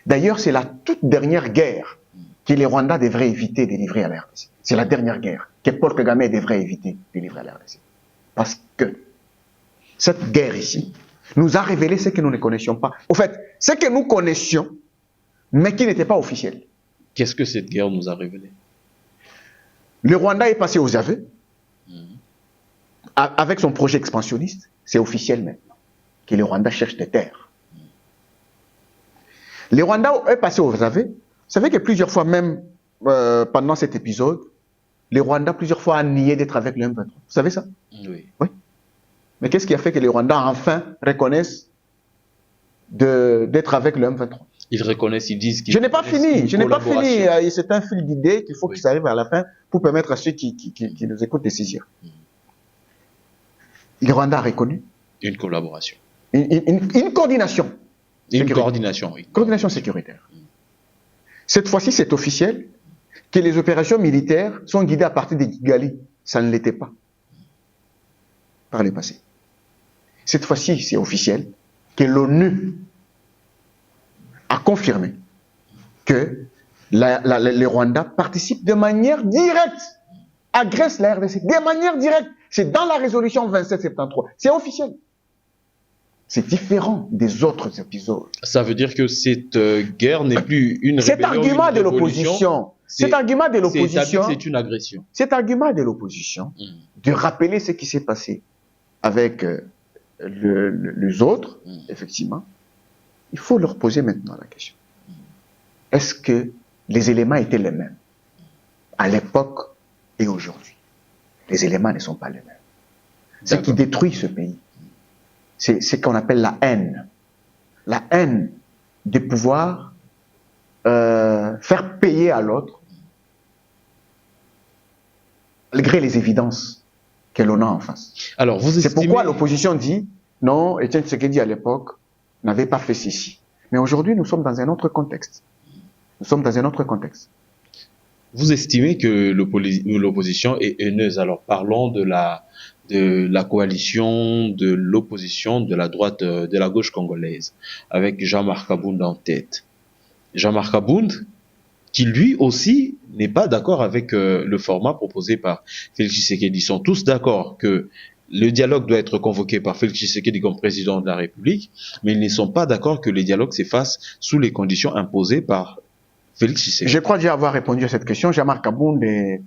D'ailleurs, c'est la toute dernière guerre que les Rwandais devraient éviter de livrer à la RDC. C'est la dernière guerre que Paul Kagame devrait éviter de livrer à la RDC. Parce que cette guerre ici nous a révélé ce que nous ne connaissions pas. Au fait, ce que nous connaissions, mais qui n'était pas officiel. Qu'est-ce que cette guerre nous a révélé? Le Rwanda est passé aux aveux, avec son projet expansionniste. C'est officiel maintenant, que le Rwanda cherche des terres. Le Rwanda est passé aux aveux. Vous savez que plusieurs fois, même pendant cet épisode, le Rwanda plusieurs fois a nié d'être avec le M23. Vous savez ça? Oui. Oui. Mais qu'est-ce qui a fait que les Rwandais enfin reconnaissent d'être avec le M23? Ils reconnaissent, ils disent qu'ils... Je n'ai pas fini, c'est un fil d'idées qu'il faut qu'ils arrivent à la fin pour permettre à ceux qui nous écoutent de saisir. Le Rwanda a reconnu une collaboration. Une coordination. Une coordination, oui. Coordination sécuritaire. Cette fois-ci, c'est officiel que les opérations militaires sont guidées à partir de Kigali. Ça ne l'était pas par le passé. Cette fois-ci, c'est officiel que l'ONU a confirmé que les Rwandais participent de manière directe, agressent la RDC, de manière directe. C'est dans la résolution 2773. C'est officiel. C'est différent des autres épisodes. Ça veut dire que cette guerre n'est plus une rébellion, cet argument de l'opposition. Cet argument de l'opposition. C'est une agression. Cet argument de l'opposition, de rappeler ce qui s'est passé avec les autres, effectivement, il faut leur poser maintenant la question. Est-ce que les éléments étaient les mêmes à l'époque et aujourd'hui? Les éléments ne sont pas les mêmes. Ce qui détruit ce pays, c'est ce qu'on appelle la haine. La haine de pouvoir faire payer à l'autre, malgré les évidences que l'on a en face. Alors, c'est pourquoi l'opposition dit, non, Étienne Tshisekedi à l'époque n'avait pas fait ceci. Mais aujourd'hui, nous sommes dans un autre contexte. Nous sommes dans un autre contexte. Vous estimez que l'opposition est haineuse. Alors, parlons de la coalition, de l'opposition, de la droite, de la gauche congolaise, avec Jean-Marc Abound en tête. Jean-Marc Abound, qui lui aussi n'est pas d'accord avec le format proposé par Félix Tshisekedi. Ils sont tous d'accord que le dialogue doit être convoqué par Félix Tshisekedi comme président de la République, mais ils ne sont pas d'accord que le dialogue s'efface sous les conditions imposées par Félix Tshisekedi. Je crois déjà avoir répondu à cette question. Jean-Marc Abound est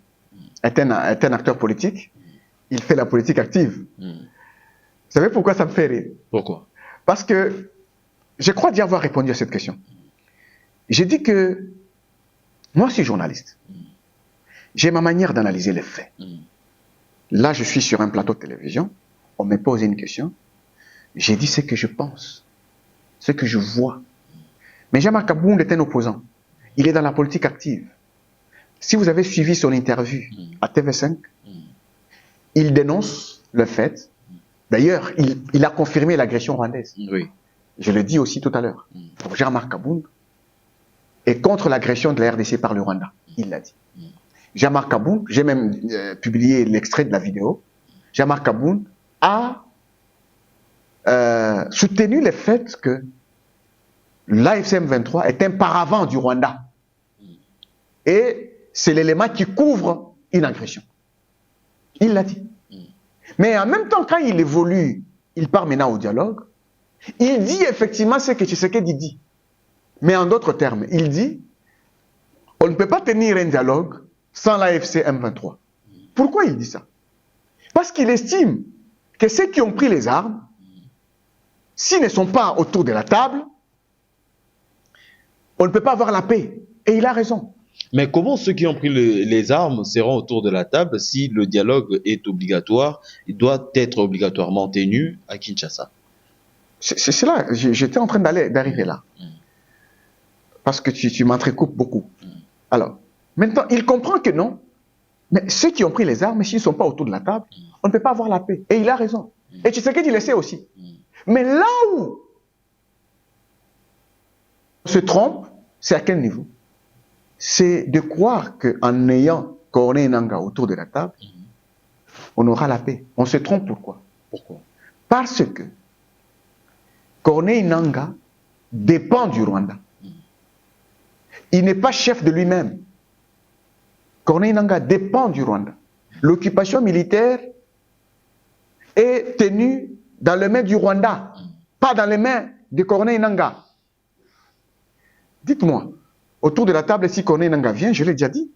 un acteur politique. Il fait la politique active. Vous savez pourquoi ça me fait rire? Pourquoi? Parce que je crois déjà avoir répondu à cette question. J'ai dit que moi, je suis journaliste. J'ai ma manière d'analyser les faits. Là, je suis sur un plateau de télévision. On me pose une question. J'ai dit ce que je pense, ce que je vois. Mais Jean-Marc Abound est un opposant. Il est dans la politique active. Si vous avez suivi son interview à TV5, il dénonce le fait. D'ailleurs, il a confirmé l'agression rwandaise. Oui. Je le dis aussi tout à l'heure. Jean-Marc Abound est contre l'agression de la RDC par le Rwanda. Il l'a dit. Jean-Marc Abound, j'ai même publié l'extrait de la vidéo. Jean-Marc Abound a soutenu le fait que l'AFC M23 est un paravent du Rwanda. Et c'est l'élément qui couvre une agression. Il l'a dit. Mais en même temps, quand il évolue, il part maintenant au dialogue, il dit effectivement ce que Tshisekedi dit. Mais en d'autres termes, il dit, on ne peut pas tenir un dialogue sans l'AFC M23. Pourquoi il dit ça? Parce qu'il estime que ceux qui ont pris les armes, s'ils ne sont pas autour de la table, on ne peut pas avoir la paix. Et il a raison. Mais comment ceux qui ont pris les armes seront autour de la table si le dialogue est obligatoire, il doit être obligatoirement tenu à Kinshasa? C'est cela, j'étais en train d'arriver là. Parce que tu m'entrecoupes beaucoup. Alors, maintenant, il comprend que non, mais ceux qui ont pris les armes, s'ils ne sont pas autour de la table, on ne peut pas avoir la paix. Et il a raison. Et tu sais qu'il le sait aussi. Mais là où on se trompe, c'est à quel niveau? C'est de croire qu'en ayant Corneille Nangaa autour de la table, on aura la paix. On se trompe pourquoi? Parce que Corneille Nangaa dépend du Rwanda. il n'est pas chef de lui-même. Corneille Nangaa dépend du Rwanda. L'occupation militaire est tenue dans les mains du Rwanda, pas dans les mains de Corneille Nangaa. Dites-moi, autour de la table, si Corneille Nangaa vient, je l'ai déjà dit,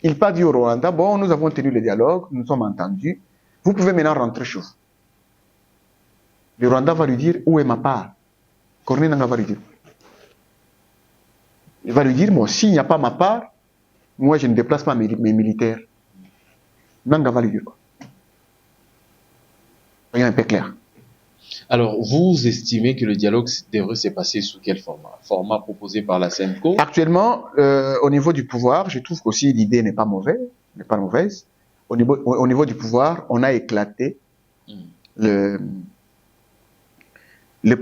il part du Rwanda, bon, nous avons tenu le dialogue, nous sommes entendus, vous pouvez maintenant rentrer chez vous. Le Rwanda va lui dire, où est ma part? Corneille Nangaa va lui dire. Il va lui dire, moi, s'il n'y a pas ma part, moi, je ne déplace pas mes militaires. Nangaa va lui dire quoi? Soyons un peu clair. Alors, vous estimez que le dialogue devrait se passer sous quel format? Format proposé par la SEMCO? Actuellement, au niveau du pouvoir, je trouve qu'aussi l'idée n'est pas mauvaise. Au niveau du pouvoir, on a éclaté le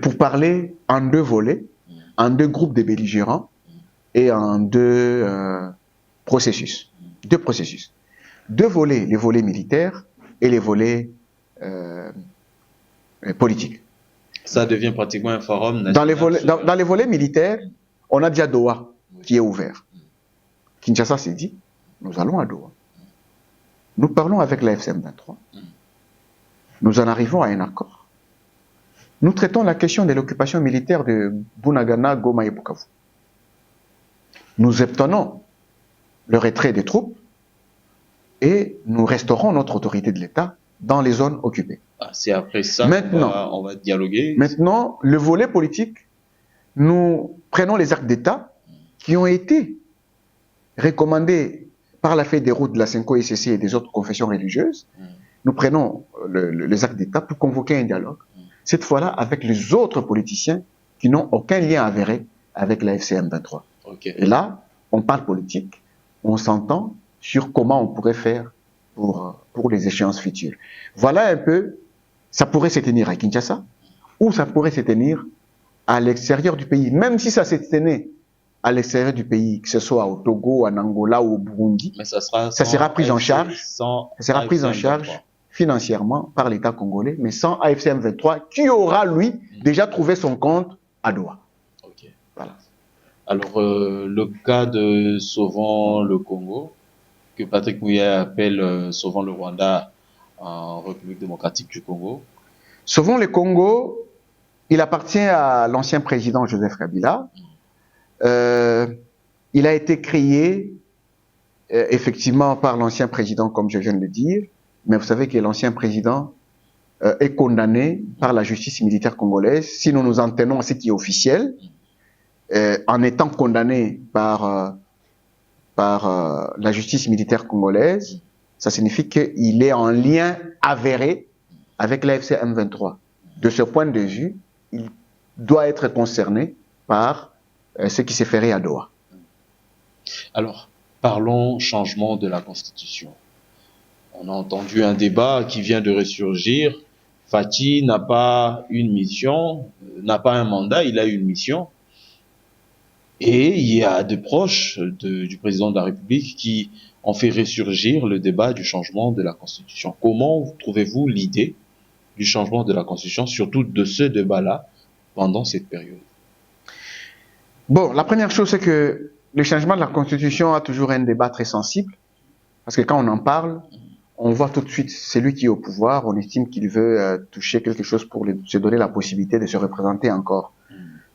pourparler en deux volets, en deux groupes de belligérants et en deux processus. Deux processus. Deux volets, les volets militaires et les volets politiques. Ça devient pratiquement un forum national. Dans les volets militaires, on a déjà Doha qui est ouvert. Kinshasa s'est dit, nous allons à Doha. Nous parlons avec la FCM23. Nous en arrivons à un accord. Nous traitons la question de l'occupation militaire de Bunagana, Goma et Bukavu. Nous obtenons le retrait des troupes et nous restaurons notre autorité de l'État dans les zones occupées. Ah, c'est après ça qu'on va dialoguer. Maintenant, le volet politique, nous prenons les actes d'État qui ont été recommandés par la feuille des routes de la SEMCO-ICC et des autres confessions religieuses. Nous prenons les actes d'État pour convoquer un dialogue. Cette fois-là, avec les autres politiciens qui n'ont aucun lien avéré avec la FCM23. Okay. Et là, on parle politique, on s'entend sur comment on pourrait faire pour les échéances futures. Voilà un peu, ça pourrait se tenir à Kinshasa, ou ça pourrait se tenir à l'extérieur du pays. Même si ça se tenait à l'extérieur du pays, que ce soit au Togo, en Angola ou au Burundi, mais ça sera pris en charge, financièrement par l'État congolais, mais sans AFC-M23, qui aura, lui, déjà trouvé son compte à Doha. Okay. Voilà. Alors, le cas de Sauvons le Congo, que Patrick Mouya appelle Sauvons le Rwanda en République démocratique du Congo. Sauvons le Congo, il appartient à l'ancien président Joseph Kabila. Il a été créé effectivement par l'ancien président, comme je viens de le dire, mais vous savez que l'ancien président est condamné par la justice militaire congolaise. Si nous nous en tenons à ce qui est officiel, en étant condamné par la justice militaire congolaise, ça signifie qu'il est en lien avéré avec l'AFC M23. De ce point de vue, il doit être concerné par ce qui s'est fait à Doha. Alors, parlons changement de la Constitution. On a entendu un débat qui vient de ressurgir. Fati n'a pas une mission, n'a pas un mandat, il a une mission. Et il y a des proches du président de la République qui ont fait ressurgir le débat du changement de la Constitution. Comment trouvez-vous l'idée du changement de la Constitution, surtout de ce débat-là, pendant cette période? Bon, la première chose, c'est que le changement de la Constitution a toujours un débat très sensible, parce que quand on en parle, on voit tout de suite celui qui est au pouvoir, on estime qu'il veut toucher quelque chose pour se donner la possibilité de se représenter encore.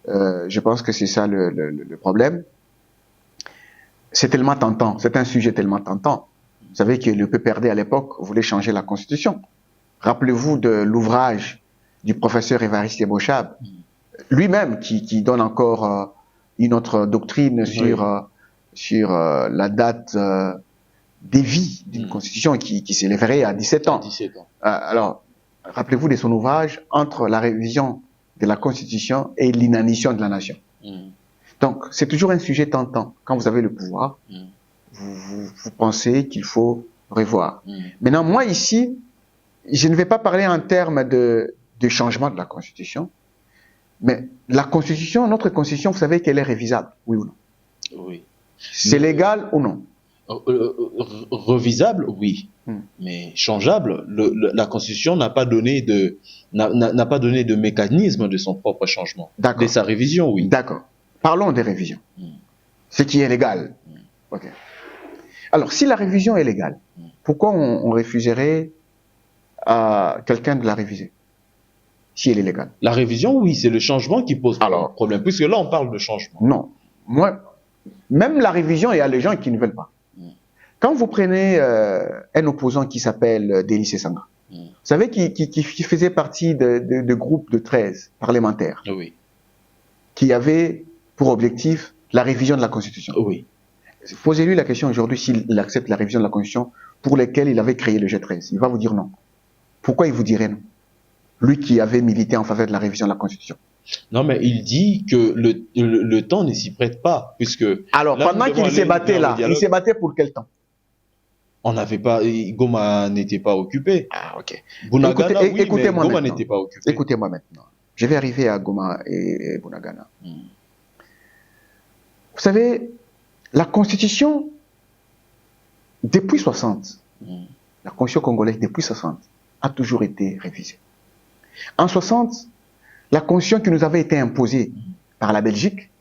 Je pense que c'est ça le problème. C'est tellement tentant, c'est un sujet tellement tentant. Vous savez que le PPRD à l'époque voulait changer la Constitution. Rappelez-vous de l'ouvrage du professeur Évariste Ebochab, lui-même qui donne encore une autre doctrine sur la date des vies d'une Constitution qui s'élèverait à 17 ans. Alors, rappelez-vous de son ouvrage entre la révision de la Constitution et l'inanition de la nation. Donc, c'est toujours un sujet tentant. Quand vous avez le pouvoir, vous pensez qu'il faut revoir. Maintenant, moi ici, je ne vais pas parler en termes de changement de la Constitution, mais la Constitution, notre Constitution, vous savez qu'elle est révisable, oui ou non? Oui. C'est légal ou non? Revisable, oui, mais changeable. La Constitution n'a pas donné de mécanisme de son propre changement, de sa révision, oui. D'accord. Parlons des révisions. Ce qui est légal. Ok. Alors, si la révision est légale, pourquoi on refuserait à quelqu'un de la réviser si elle est légale? La révision, oui, c'est le changement qui pose problème, puisque là, on parle de changement. Non. Moi, même la révision, il y a les gens qui ne veulent pas. Quand vous prenez un opposant qui s'appelle Denis Sesanga, vous savez, qui faisait partie de groupes de 13 parlementaires, oui, qui avaient pour objectif la révision de la Constitution. Oui. Posez-lui la question aujourd'hui s'il accepte la révision de la Constitution pour laquelle il avait créé le G13. Il va vous dire non. Pourquoi il vous dirait non? Lui qui avait milité en faveur de la révision de la Constitution. Non, mais il dit que le temps ne s'y prête pas, puisque... Alors, là, pendant qu'il se battait là, il se battait pour quel temps? On n'avait pas... Goma n'était pas occupé. Ah, ok. Bunagana, oui, écoutez-moi mais Goma maintenant. n'était pas occupé. Écoutez-moi maintenant. Je vais arriver à Goma et Bunagana. Vous savez, la Constitution, depuis 60, la Constitution congolaise, depuis 60, a toujours été révisée. En 60, la Constitution qui nous avait été imposée par la Belgique,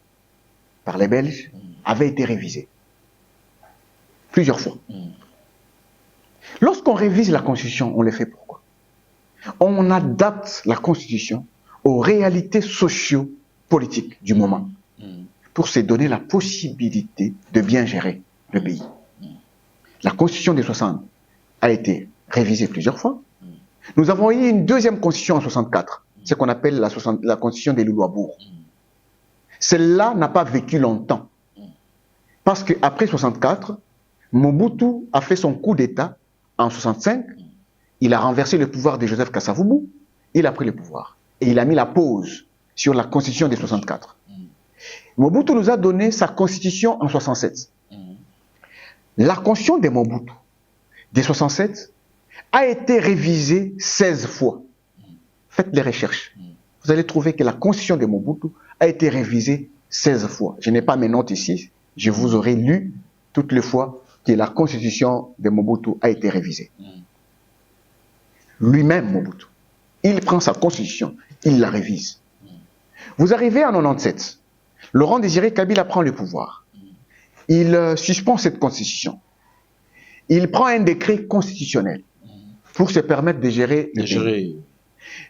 par les Belges, avait été révisée. Plusieurs fois. Lorsqu'on révise la Constitution, on le fait pourquoi? On adapte la Constitution aux réalités socio-politiques du moment pour se donner la possibilité de bien gérer le pays. La Constitution des 60 a été révisée plusieurs fois. Nous avons eu une deuxième Constitution en 64, ce qu'on appelle la Constitution des Louis-Bourg. Celle-là n'a pas vécu longtemps. Parce qu'après 64, Mobutu a fait son coup d'État en 65. Il a renversé le pouvoir de Joseph Kasavubu. Il a pris le pouvoir. Et il a mis la pause sur la Constitution des 64. Mobutu nous a donné sa Constitution en 67. La Constitution de Mobutu, des 67, a été révisée 16 fois. Faites les recherches. Vous allez trouver que la Constitution de Mobutu a été révisée 16 fois. Je n'ai pas mes notes ici. Je vous aurais lu toutes les fois que la Constitution de Mobutu a été révisée. Lui-même, Mobutu, il prend sa Constitution, il la révise. Vous arrivez en 97. Laurent Désiré Kabila prend le pouvoir. Il suspend cette Constitution. Il prend un décret constitutionnel pour se permettre de gérer le pays.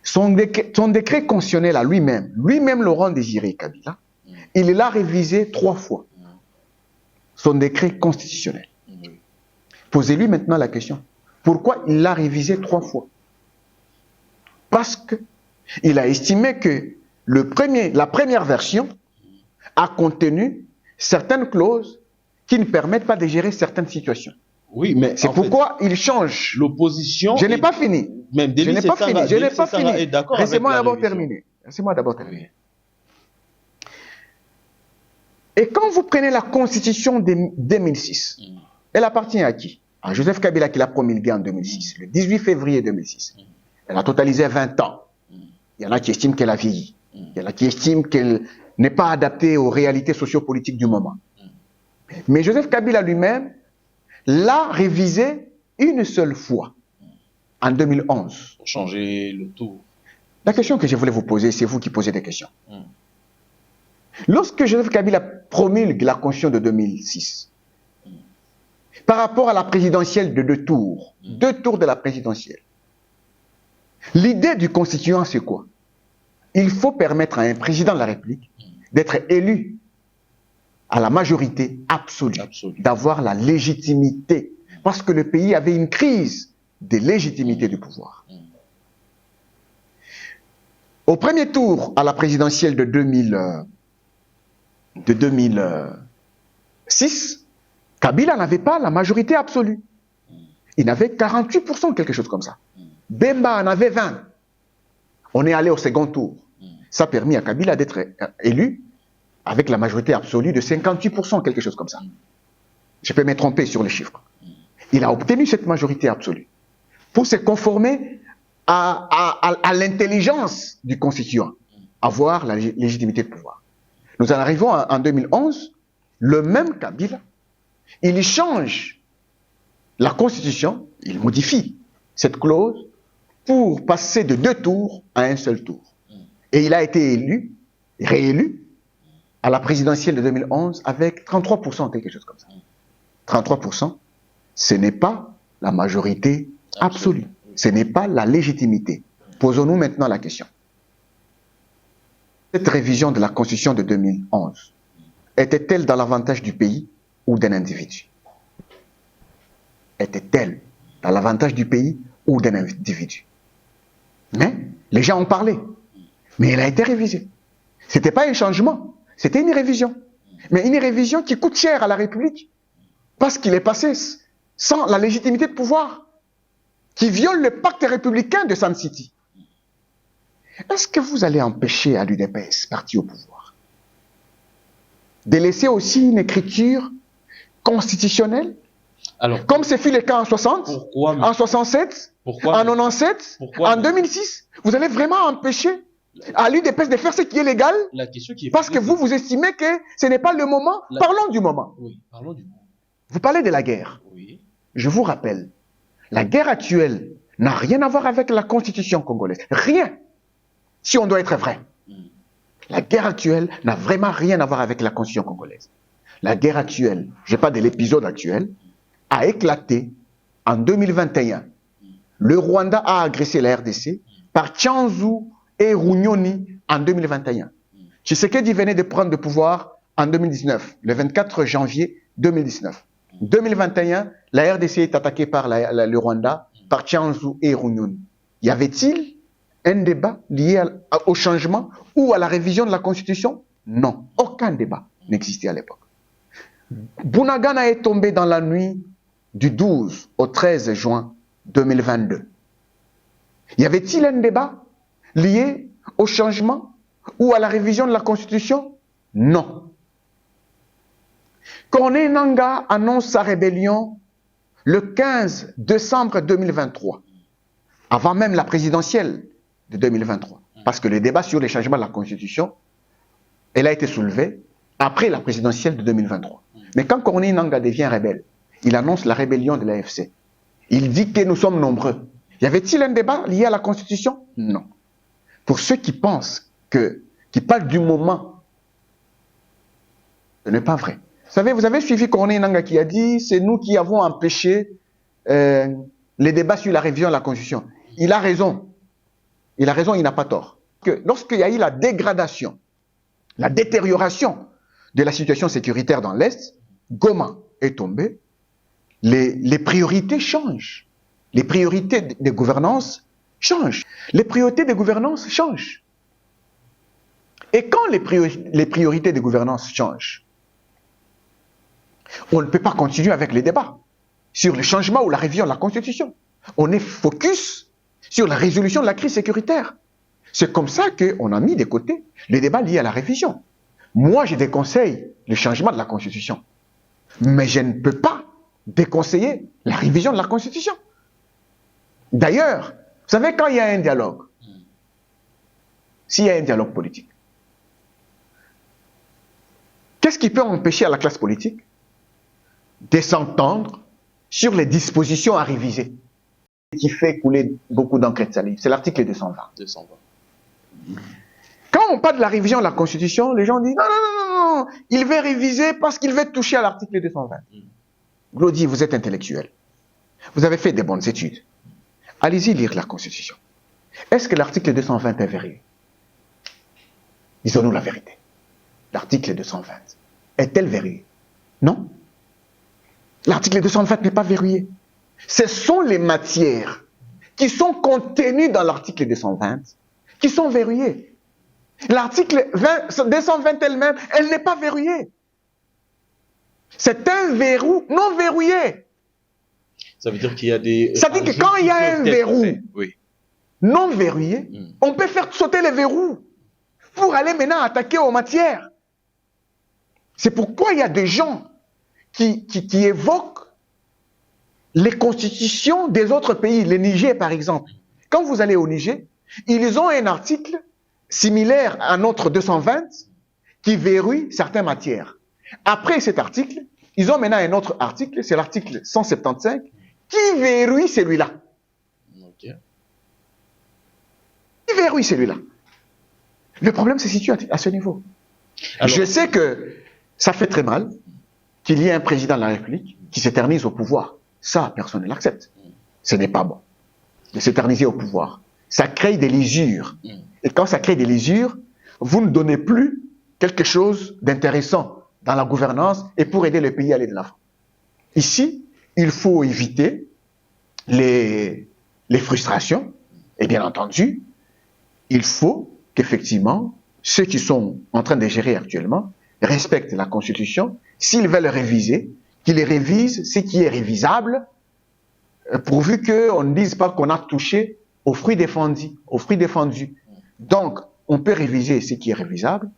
Son décret constitutionnel à lui-même Laurent Désiré Kabila, il l'a révisé 3 fois. Son décret constitutionnel. Posez-lui maintenant la question. Pourquoi il l'a révisé 3 fois? Parce qu'il a estimé que la première version a contenu certaines clauses qui ne permettent pas de gérer certaines situations. Oui, mais c'est pourquoi il change. L'opposition... Je n'ai pas fini. Même je n'ai pas fini. Je n'ai pas fini. Laissez-moi d'abord terminer. Laissez-moi d'abord terminer. Et quand vous prenez la Constitution de 2006, elle appartient à qui? À Joseph Kabila qui l'a promulguée en 2006, le 18 février 2006. Elle a totalisé 20 ans. Il y en a qui estiment qu'elle a vieilli. Il y en a qui estiment qu'elle n'est pas adaptée aux réalités sociopolitiques du moment. Mais Joseph Kabila lui-même l'a révisée une seule fois, en 2011. Pour changer le tour. La question que je voulais vous poser, c'est vous qui posez des questions. Lorsque Joseph Kabila promulgue la Constitution de 2006, par rapport à la présidentielle de 2 tours, 2 tours de la présidentielle, l'idée du constituant, c'est quoi? Il faut permettre à un président de la République d'être élu à la majorité absolue, d'avoir la légitimité, parce que le pays avait une crise de légitimité du pouvoir. Au premier tour, à la présidentielle de 2006, Kabila n'avait pas la majorité absolue. Il avait 48%, quelque chose comme ça. Bemba en avait 20. On est allé au second tour. Ça a permis à Kabila d'être élu avec la majorité absolue de 58%, quelque chose comme ça. Je peux me tromper sur les chiffres. Il a obtenu cette majorité absolue pour se conformer à l'intelligence du constituant, avoir la légitimité de pouvoir. Nous en arrivons en 2011, le même Kabila, il change la Constitution, il modifie cette clause pour passer de 2 tours à un seul tour. Et il a été élu, réélu, à la présidentielle de 2011 avec 33%, quelque chose comme ça. 33%, ce n'est pas la majorité absolue. Ce n'est pas la légitimité. Posons-nous maintenant la question. Cette révision de la Constitution de 2011 était-elle dans l'avantage du pays ou d'un individu? Était-elle dans l'avantage du pays ou d'un individu? Mais les gens ont parlé. Mais elle a été révisée. Ce n'était pas un changement, c'était une révision. Mais une révision qui coûte cher à la République. Parce qu'il est passé sans la légitimité de pouvoir, qui viole le pacte républicain de Sun City. Est-ce que vous allez empêcher à l'UDPS, parti au pouvoir, de laisser aussi une écriture constitutionnelle? Alors, comme ce fut le cas en 60, en 67, en 97, en 2006? Vous allez vraiment empêcher à l'UDPS de faire ce qui est légal? La question qui est parce que vous estimez que ce n'est pas le moment? Parlons du moment. Oui, parlons du moment. Vous parlez de la guerre. Oui. Je vous rappelle, la guerre actuelle n'a rien à voir avec la constitution congolaise. Rien. Si on doit être vrai. La guerre actuelle n'a vraiment rien à voir avec la constitution congolaise. La guerre actuelle, je parle de l'épisode actuel, a éclaté en 2021. Le Rwanda a agressé la RDC par Tchanzu et Runyoni en 2021. Tshisekedi venait de prendre le pouvoir en 2019, le 24 janvier 2019. 2021, la RDC est attaquée par le Rwanda, par Tchanzu et Runyoni. Y avait-il un débat lié au changement ou à la révision de la Constitution? Non, aucun débat n'existait à l'époque. Bunagana est tombé dans la nuit du 12 au 13 juin 2022. Y avait-il un débat lié au changement ou à la révision de la Constitution? Non. Corneille Nangaa annonce sa rébellion le 15 décembre 2023, avant même la présidentielle de 2023. Parce que le débat sur les changements de la Constitution, elle a été soulevée après la présidentielle de 2023. Mais quand Corneille Nangaa devient rebelle, il annonce la rébellion de l'AFC. Il dit que nous sommes nombreux. Y avait-il un débat lié à la Constitution? Non. Pour ceux qui pensent qui parlent du moment, ce n'est pas vrai. Vous avez suivi Corneille Nangaa qui a dit c'est nous qui avons empêché les débats sur la révision de la Constitution. Il a raison. Il a raison, il n'a pas tort. Lorsqu'il y a eu la dégradation, la détérioration de la situation sécuritaire dans l'Est, Goma est tombé, les priorités changent. Les priorités de gouvernance changent. Les priorités de gouvernance changent. Et quand les priorités de gouvernance changent, on ne peut pas continuer avec les débats sur le changement ou la révision de la Constitution. On est focus sur la résolution de la crise sécuritaire. C'est comme ça qu'on a mis de côté les débats liés à la révision. Moi, je déconseille le changement de la Constitution. Mais je ne peux pas déconseiller la révision de la Constitution. D'ailleurs, vous savez, quand il y a un dialogue, s'il y a un dialogue politique, qu'est-ce qui peut empêcher à la classe politique de s'entendre sur les dispositions à réviser? Ce qui fait couler beaucoup d'encre de salive, c'est l'article 220. Quand on parle de la révision de la Constitution, les gens disent non, il veut réviser parce qu'il veut toucher à l'article 220. Glody, vous êtes intellectuel. Vous avez fait des bonnes études. Allez-y lire la Constitution. Est-ce que l'article 220 est verrouillé? Disons-nous la vérité. L'article 220 est-elle verrouillée? Non. L'article 220 n'est pas verrouillé. Ce sont les matières qui sont contenues dans l'article 220 qui sont verrouillées. L'article 220 elle-même, elle n'est pas verrouillée. C'est un verrou non verrouillé. Ça veut dire qu'il y a des... Ça veut dire que quand il y a un verrou non verrouillé, on peut faire sauter les verrous pour aller maintenant attaquer aux matières. C'est pourquoi il y a des gens qui évoquent les constitutions des autres pays, le Niger par exemple. Quand vous allez au Niger, ils ont un article similaire à notre 220 qui verrouille certaines matières. Après cet article, ils ont maintenant un autre article, c'est l'article 175, qui verrouille celui-là. Okay. Qui verrouille celui-là. Le problème se situe à ce niveau. Alors, je sais que ça fait très mal qu'il y ait un président de la République qui s'éternise au pouvoir. Ça, personne ne l'accepte. Ce n'est pas bon de s'éterniser au pouvoir. Ça crée des lisures. Et quand ça crée des lisures, vous ne donnez plus quelque chose d'intéressant dans la gouvernance et pour aider le pays à aller de l'avant. Ici, il faut éviter les frustrations et bien entendu, il faut qu'effectivement, ceux qui sont en train de gérer actuellement respectent la Constitution. S'ils veulent réviser, qu'ils révisent ce qui est révisable, pourvu qu'on ne dise pas qu'on a touché aux fruits défendus. Donc, on peut réviser ce qui est révisable,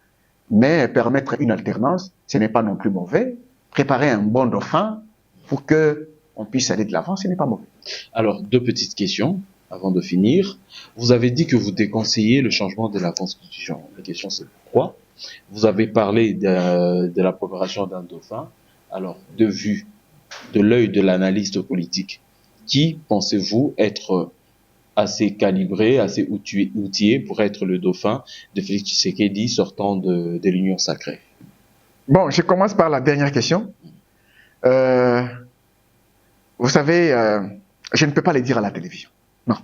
mais permettre une alternance, ce n'est pas non plus mauvais. Préparer un bon dauphin pour qu'on puisse aller de l'avant, ce n'est pas mauvais. Alors, deux petites questions avant de finir. Vous avez dit que vous déconseillez le changement de la Constitution. La question, c'est pourquoi? Vous avez parlé de la préparation d'un dauphin. Alors, de l'œil de l'analyste politique, qui pensez-vous être assez calibré, assez outillé pour être le dauphin de Félix Tshisekedi sortant de l'Union sacrée? Bon, je commence par la dernière question. Vous savez, je ne peux pas les dire à la télévision. Non.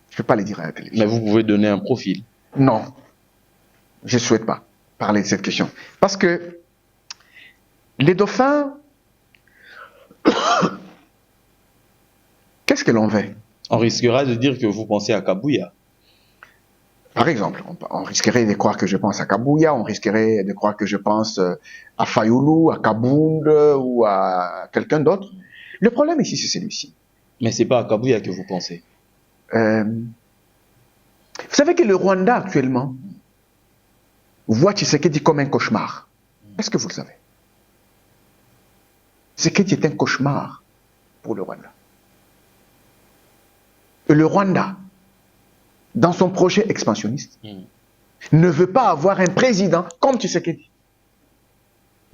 Je ne peux pas les dire à la télévision. Mais vous pouvez donner un profil. Non. Je ne souhaite pas parler de cette question. Parce que les dauphins, qu'est-ce que l'on veut? On risquera de dire que vous pensez à Kabouya. Par exemple, on risquerait de croire que je pense à Kabouya, on risquerait de croire que je pense à Fayoulou, à Kabound ou à quelqu'un d'autre. Le problème ici, c'est celui-ci. Mais c'est pas à Kabouya que vous pensez. Vous savez que le Rwanda actuellement voit Tshisekedi comme un cauchemar. Est-ce que vous le savez? Tshisekedi est un cauchemar pour le Rwanda. Et le Rwanda, dans son projet expansionniste, ne veut pas avoir un président comme Tshisekedi.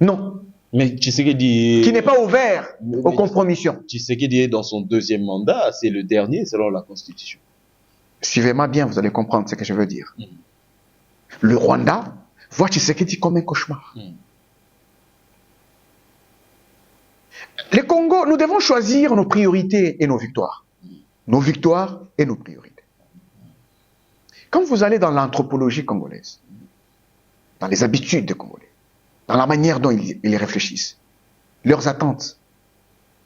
Non. Mais Tshisekedi... Qui n'est pas ouvert aux compromissions. Tshisekedi est dans son deuxième mandat, c'est le dernier selon la Constitution. Suivez-moi bien, vous allez comprendre ce que je veux dire. Le Rwanda voit Tshisekedi comme un cauchemar. Les Congo, nous devons choisir nos priorités et nos victoires. Nos victoires et nos priorités. Quand vous allez dans l'anthropologie congolaise, dans les habitudes des Congolais, dans la manière dont ils réfléchissent, leurs attentes,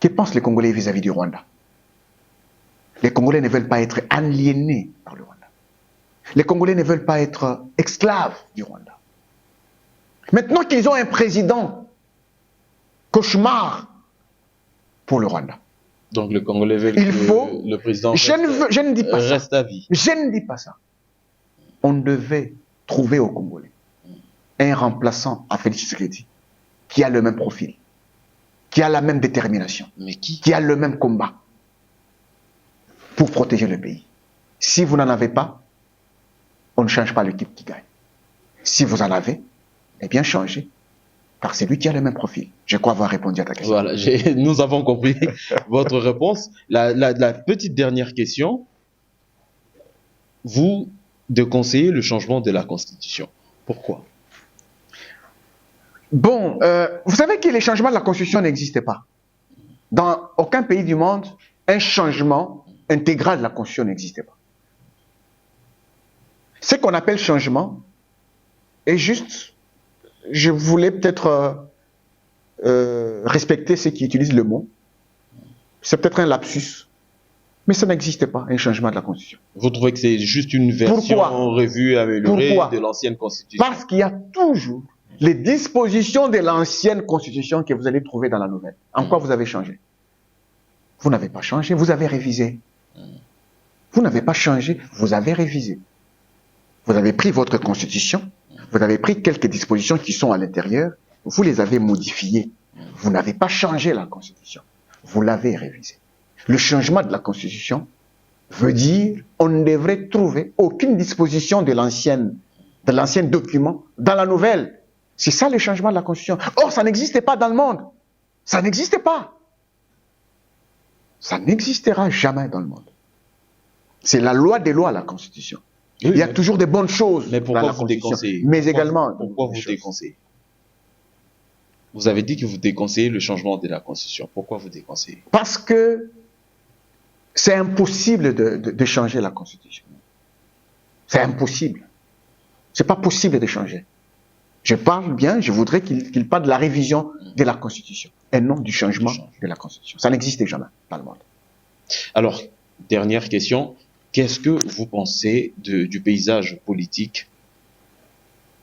que pensent les Congolais vis-à-vis du Rwanda? Les Congolais ne veulent pas être aliénés par le Rwanda. Les Congolais ne veulent pas être esclaves du Rwanda. Maintenant qu'ils ont un président cauchemar pour le Rwanda. Donc le Congolais veut que le président reste à vie. Je ne dis pas ça. On devait trouver au Congolais un remplaçant à Félix Tshisekedi qui a le même profil, qui a la même détermination, mais qui a le même combat pour protéger le pays. Si vous n'en avez pas, on ne change pas l'équipe qui gagne. Si vous en avez, eh bien changez. Car c'est lui qui a le même profil. Je crois avoir répondu à ta question. Voilà, nous avons compris votre réponse. La petite dernière question. Vous déconseillez le changement de la Constitution. Pourquoi? Bon, vous savez que les changements de la Constitution n'existaient pas. Dans aucun pays du monde, un changement intégral de la Constitution n'existait pas. Ce qu'on appelle changement est juste... Je voulais peut-être respecter ceux qui utilisent le mot. C'est peut-être un lapsus. Mais ça n'existait pas, un changement de la Constitution. Vous trouvez que c'est juste une version revue, améliorée de l'ancienne Constitution? Parce qu'il y a toujours les dispositions de l'ancienne Constitution que vous allez trouver dans la nouvelle. En quoi vous avez changé? Vous n'avez pas changé, vous avez révisé. Vous n'avez pas changé, vous avez révisé. Vous avez pris votre Constitution, vous avez pris quelques dispositions qui sont à l'intérieur, vous les avez modifiées. Vous n'avez pas changé la Constitution, vous l'avez révisée. Le changement de la Constitution veut dire on ne devrait trouver aucune disposition de l'ancien document dans la nouvelle. C'est ça le changement de la Constitution. Or, ça n'existait pas dans le monde. Ça n'existait pas. Ça n'existera jamais dans le monde. C'est la loi des lois, la Constitution. Oui, il y a toujours des bonnes choses mais dans pourquoi la vous Constitution, déconseillez? mais également... Pourquoi vous déconseillez? Vous avez dit que vous déconseillez le changement de la Constitution. Pourquoi vous déconseillez? Parce que c'est impossible de changer la Constitution. C'est impossible. C'est pas possible de changer. Je parle bien, je voudrais qu'il parle de la révision de la Constitution et non du changement de la Constitution. Ça n'existe jamais dans le monde. Alors, dernière question. Qu'est-ce que vous pensez du paysage politique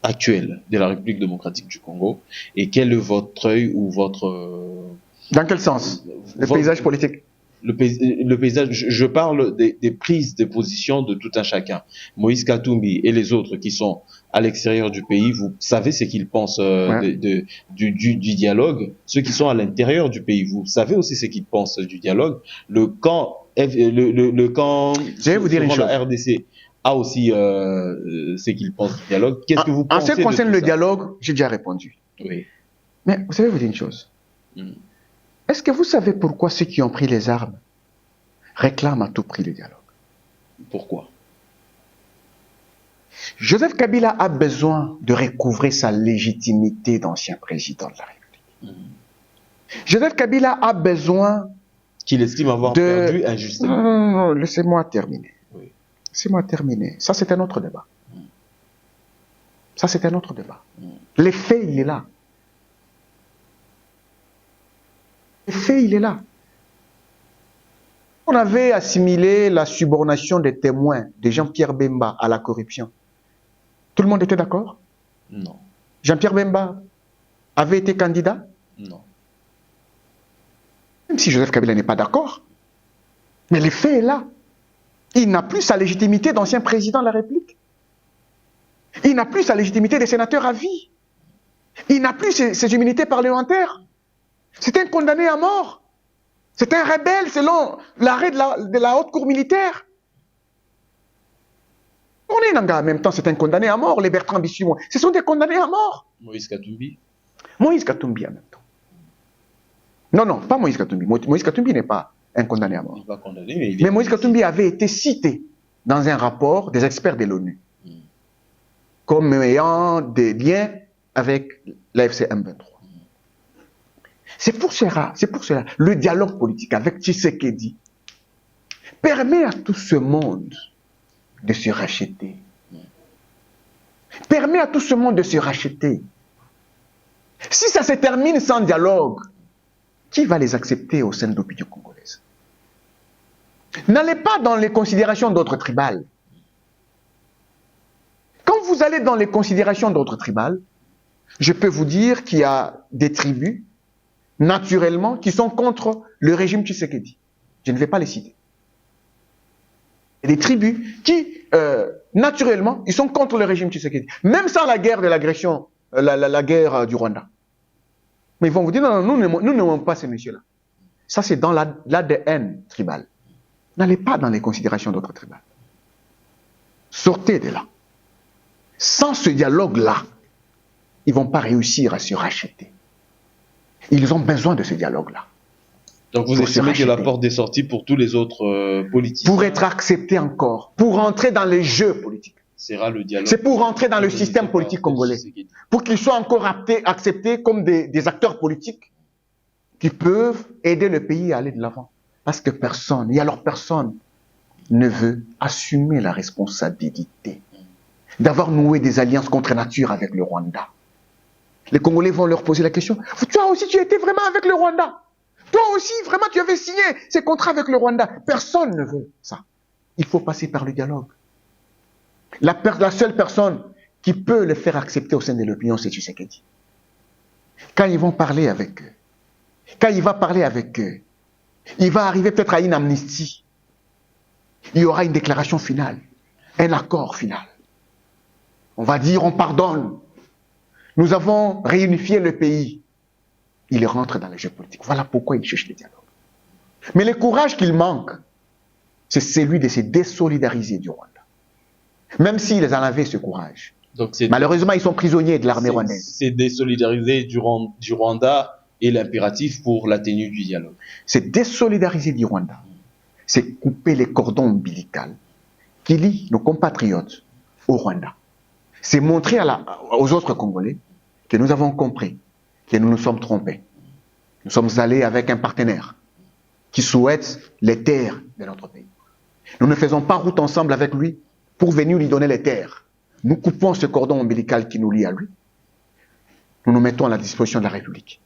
actuel de la République démocratique du Congo? Et quel est votre œil ou votre... Dans quel sens? Le paysage politique? Le paysage, je parle des prises de position de tout un chacun. Moïse Katumbi et les autres qui sont à l'extérieur du pays, vous savez ce qu'ils pensent du dialogue. Ceux qui sont à l'intérieur du pays, vous savez aussi ce qu'ils pensent du dialogue. Le camp, le camp je vais vous dire une chose. La RDC a aussi ce qu'ils pensent du dialogue. Qu'est-ce que vous pensez? En ce qui concerne le dialogue, j'ai déjà répondu. Oui. Mais vous savez vous dire une chose. Est-ce que vous savez pourquoi ceux qui ont pris les armes réclament à tout prix le dialogue? Pourquoi? Joseph Kabila a besoin de recouvrer sa légitimité d'ancien président de la République. Joseph Kabila a besoin... Qu'il estime avoir perdu injustement. Non, laissez-moi terminer. Oui. Laissez-moi terminer. Ça, c'est un autre débat. Ça, c'est un autre débat. L'effet, il est là. L'effet, il est là. On avait assimilé la subornation des témoins de Jean-Pierre Bemba à la corruption. Tout le monde était d'accord? Non. Jean-Pierre Bemba avait été candidat? Non. Même si Joseph Kabila n'est pas d'accord. Mais l'effet est là. Il n'a plus sa légitimité d'ancien président de la République. Il n'a plus sa légitimité de sénateur à vie. Il n'a plus ses immunités parlementaires. C'est un condamné à mort. C'est un rebelle selon l'arrêt de la haute cour militaire. On est en même temps, c'est un condamné à mort, les Bertrand Bissimo. Ce sont des condamnés à mort. Moïse Katumbi? Moïse Katumbi en même temps. Non, pas Moïse Katumbi. Moïse Katumbi n'est pas un condamné à mort. Il n'est pas condamné, mais Moïse Katumbi avait été cité dans un rapport des experts de l'ONU comme ayant des liens avec l'AFC M23. C'est pour cela, le dialogue politique avec Tshisekedi permet à tout ce monde de se racheter. Permet à tout ce monde de se racheter. Si ça se termine sans dialogue, qui va les accepter au sein de l'opinion congolaise? N'allez pas dans les considérations d'autres tribales. Quand vous allez dans les considérations d'autres tribales, je peux vous dire qu'il y a des tribus naturellement, qui sont contre le régime Tshisekedi. Je ne vais pas les citer. Il y a des tribus qui, naturellement, ils sont contre le régime Tshisekedi. Même sans la guerre de l'agression, la guerre du Rwanda. Mais ils vont vous dire, non, nous n'aimons pas ces messieurs-là. Ça, c'est dans l'ADN tribal. N'allez pas dans les considérations d'autres tribales. Sortez de là. Sans ce dialogue-là, ils ne vont pas réussir à se racheter. Ils ont besoin de ce dialogue-là. Donc vous estimez que la porte est sortie pour tous les autres politiciens? Pour être accepté encore, pour entrer dans les jeux politiques. Sera le dialogue. C'est pour entrer dans le système politique congolais. Pour qu'ils soient encore acceptés comme des acteurs politiques qui peuvent aider le pays à aller de l'avant. Parce que personne, et alors personne, ne veut assumer la responsabilité d'avoir noué des alliances contre nature avec le Rwanda. Les Congolais vont leur poser la question, toi aussi tu étais vraiment avec le Rwanda? Toi aussi vraiment tu avais signé ces contrats avec le Rwanda? Personne ne veut ça. Il faut passer par le dialogue. La seule personne qui peut le faire accepter au sein de l'opinion, c'est Tshisekedi. Quand ils vont parler avec eux, quand il va parler avec eux, il va arriver peut-être à une amnistie. Il y aura une déclaration finale, un accord final. On va dire, on pardonne. Nous avons réunifié le pays. Il rentre dans le jeu politique. Voilà pourquoi il cherche le dialogue. Mais le courage qu'il manque, c'est celui de se désolidariser du Rwanda. Même s'ils en avaient ce courage. Donc malheureusement, ils sont prisonniers de l'armée rwandaise. C'est désolidariser du Rwanda et l'impératif pour la tenue du dialogue. C'est désolidariser du Rwanda. C'est couper les cordons ombilicaux qui lient nos compatriotes au Rwanda. C'est montrer aux autres Congolais que nous avons compris, que nous nous sommes trompés. Nous sommes allés avec un partenaire qui souhaite les terres de notre pays. Nous ne faisons pas route ensemble avec lui pour venir lui donner les terres. Nous coupons ce cordon ombilical qui nous lie à lui. Nous nous mettons à la disposition de la République.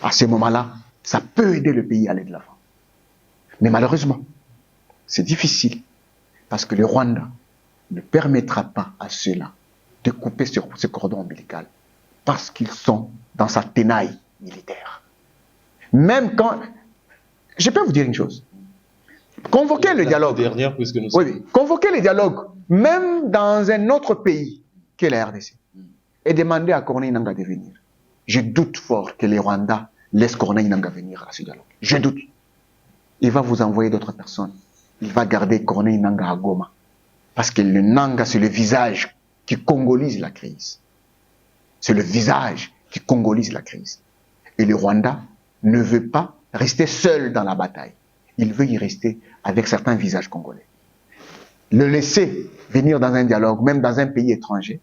À ce moment-là, ça peut aider le pays à aller de l'avant. Mais malheureusement, c'est difficile parce que le Rwanda ne permettra pas à ceux-là de couper ce cordon ombilical parce qu'ils sont dans sa tenaille militaire. Même quand... Je peux vous dire une chose. Convoquer le dialogue. Convoquer le dialogue, même dans un autre pays que la RDC, et demander à Corneille Nangaa de venir. Je doute fort que les Rwandais laissent Corneille Nangaa venir à ce dialogue. Je doute. Il va vous envoyer d'autres personnes. Il va garder Corneille Nangaa à Goma. Parce que le Nangaa, c'est le visage qui congolise la crise. C'est le visage qui congolise la crise. Et le Rwanda ne veut pas rester seul dans la bataille. Il veut y rester avec certains visages congolais. Le laisser venir dans un dialogue, même dans un pays étranger,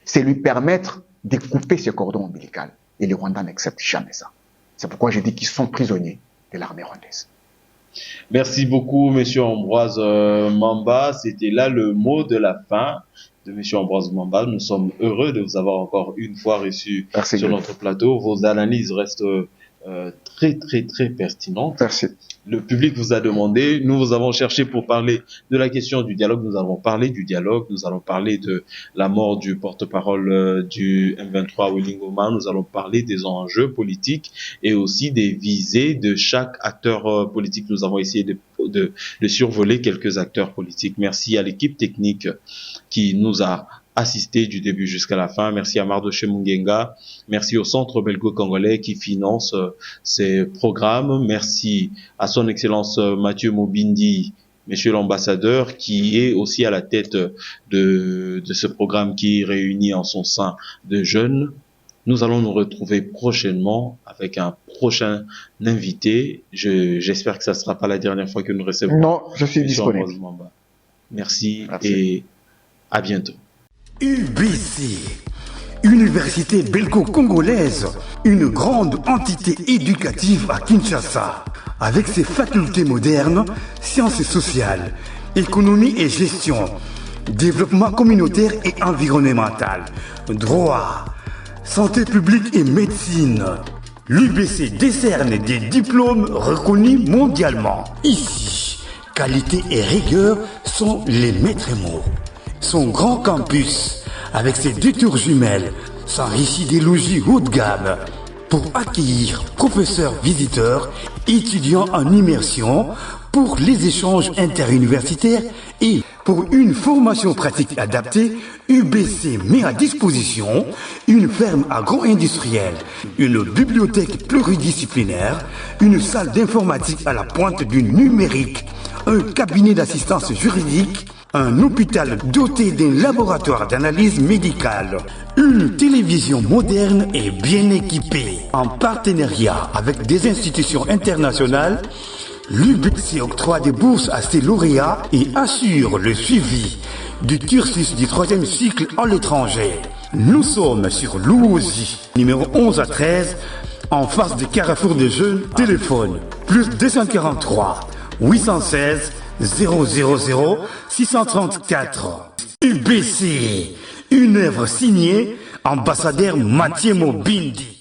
c'est lui permettre de couper ce cordon ombilical. Et les Rwandais n'acceptent jamais ça. C'est pourquoi je dis qu'ils sont prisonniers de l'armée rwandaise. Merci beaucoup, Monsieur Ambroise Mamba. C'était là le mot de la fin de Monsieur Ambroise Mamba. Nous sommes heureux de vous avoir encore une fois reçu sur notre plateau. Vos analyses restent très pertinentes. Merci. Le public vous a demandé, nous vous avons cherché pour parler de la question du dialogue, nous allons parler du dialogue, nous allons parler de la mort du porte-parole du M23 Willy Ngoma, nous allons parler des enjeux politiques et aussi des visées de chaque acteur politique. Nous avons essayé de survoler quelques acteurs politiques. Merci à l'équipe technique qui nous a assisté du début jusqu'à la fin. Merci à Mardoche Mungenga. Merci au Centre belgo-congolais qui finance ces programmes. Merci à son Excellence Mathieu Mobindi, Monsieur l'ambassadeur, qui est aussi à la tête de ce programme qui réunit en son sein de jeunes. Nous allons nous retrouver prochainement avec un prochain invité. J'espère que ça ne sera pas la dernière fois que nous recevons. Non, je suis disponible. Merci et à bientôt. UBC, Université belgo-congolaise, une grande entité éducative à Kinshasa, avec ses facultés modernes, sciences sociales, économie et gestion, développement communautaire et environnemental, droit, santé publique et médecine. L'UBC décerne des diplômes reconnus mondialement. Ici, qualité et rigueur sont les maîtres mots. Son grand campus, avec ses 2 tours jumelles, s'enrichit des logis haut de gamme pour accueillir professeurs visiteurs, étudiants en immersion, pour les échanges interuniversitaires et pour une formation pratique adaptée. UBC met à disposition une ferme agro-industrielle, une bibliothèque pluridisciplinaire, une salle d'informatique à la pointe du numérique, un cabinet d'assistance juridique, un hôpital doté d'un laboratoire d'analyse médicale, une télévision moderne et bien équipée. En partenariat avec des institutions internationales, l'UBC octroie des bourses à ses lauréats et assure le suivi du cursus du 3e cycle en l'étranger. Nous sommes sur Louosi, numéro 11 à 13, en face de Carrefour des Jeunes. Téléphone plus 243 816 000 634. UBC, une œuvre signée ambassadeur Mathieu Mobindi.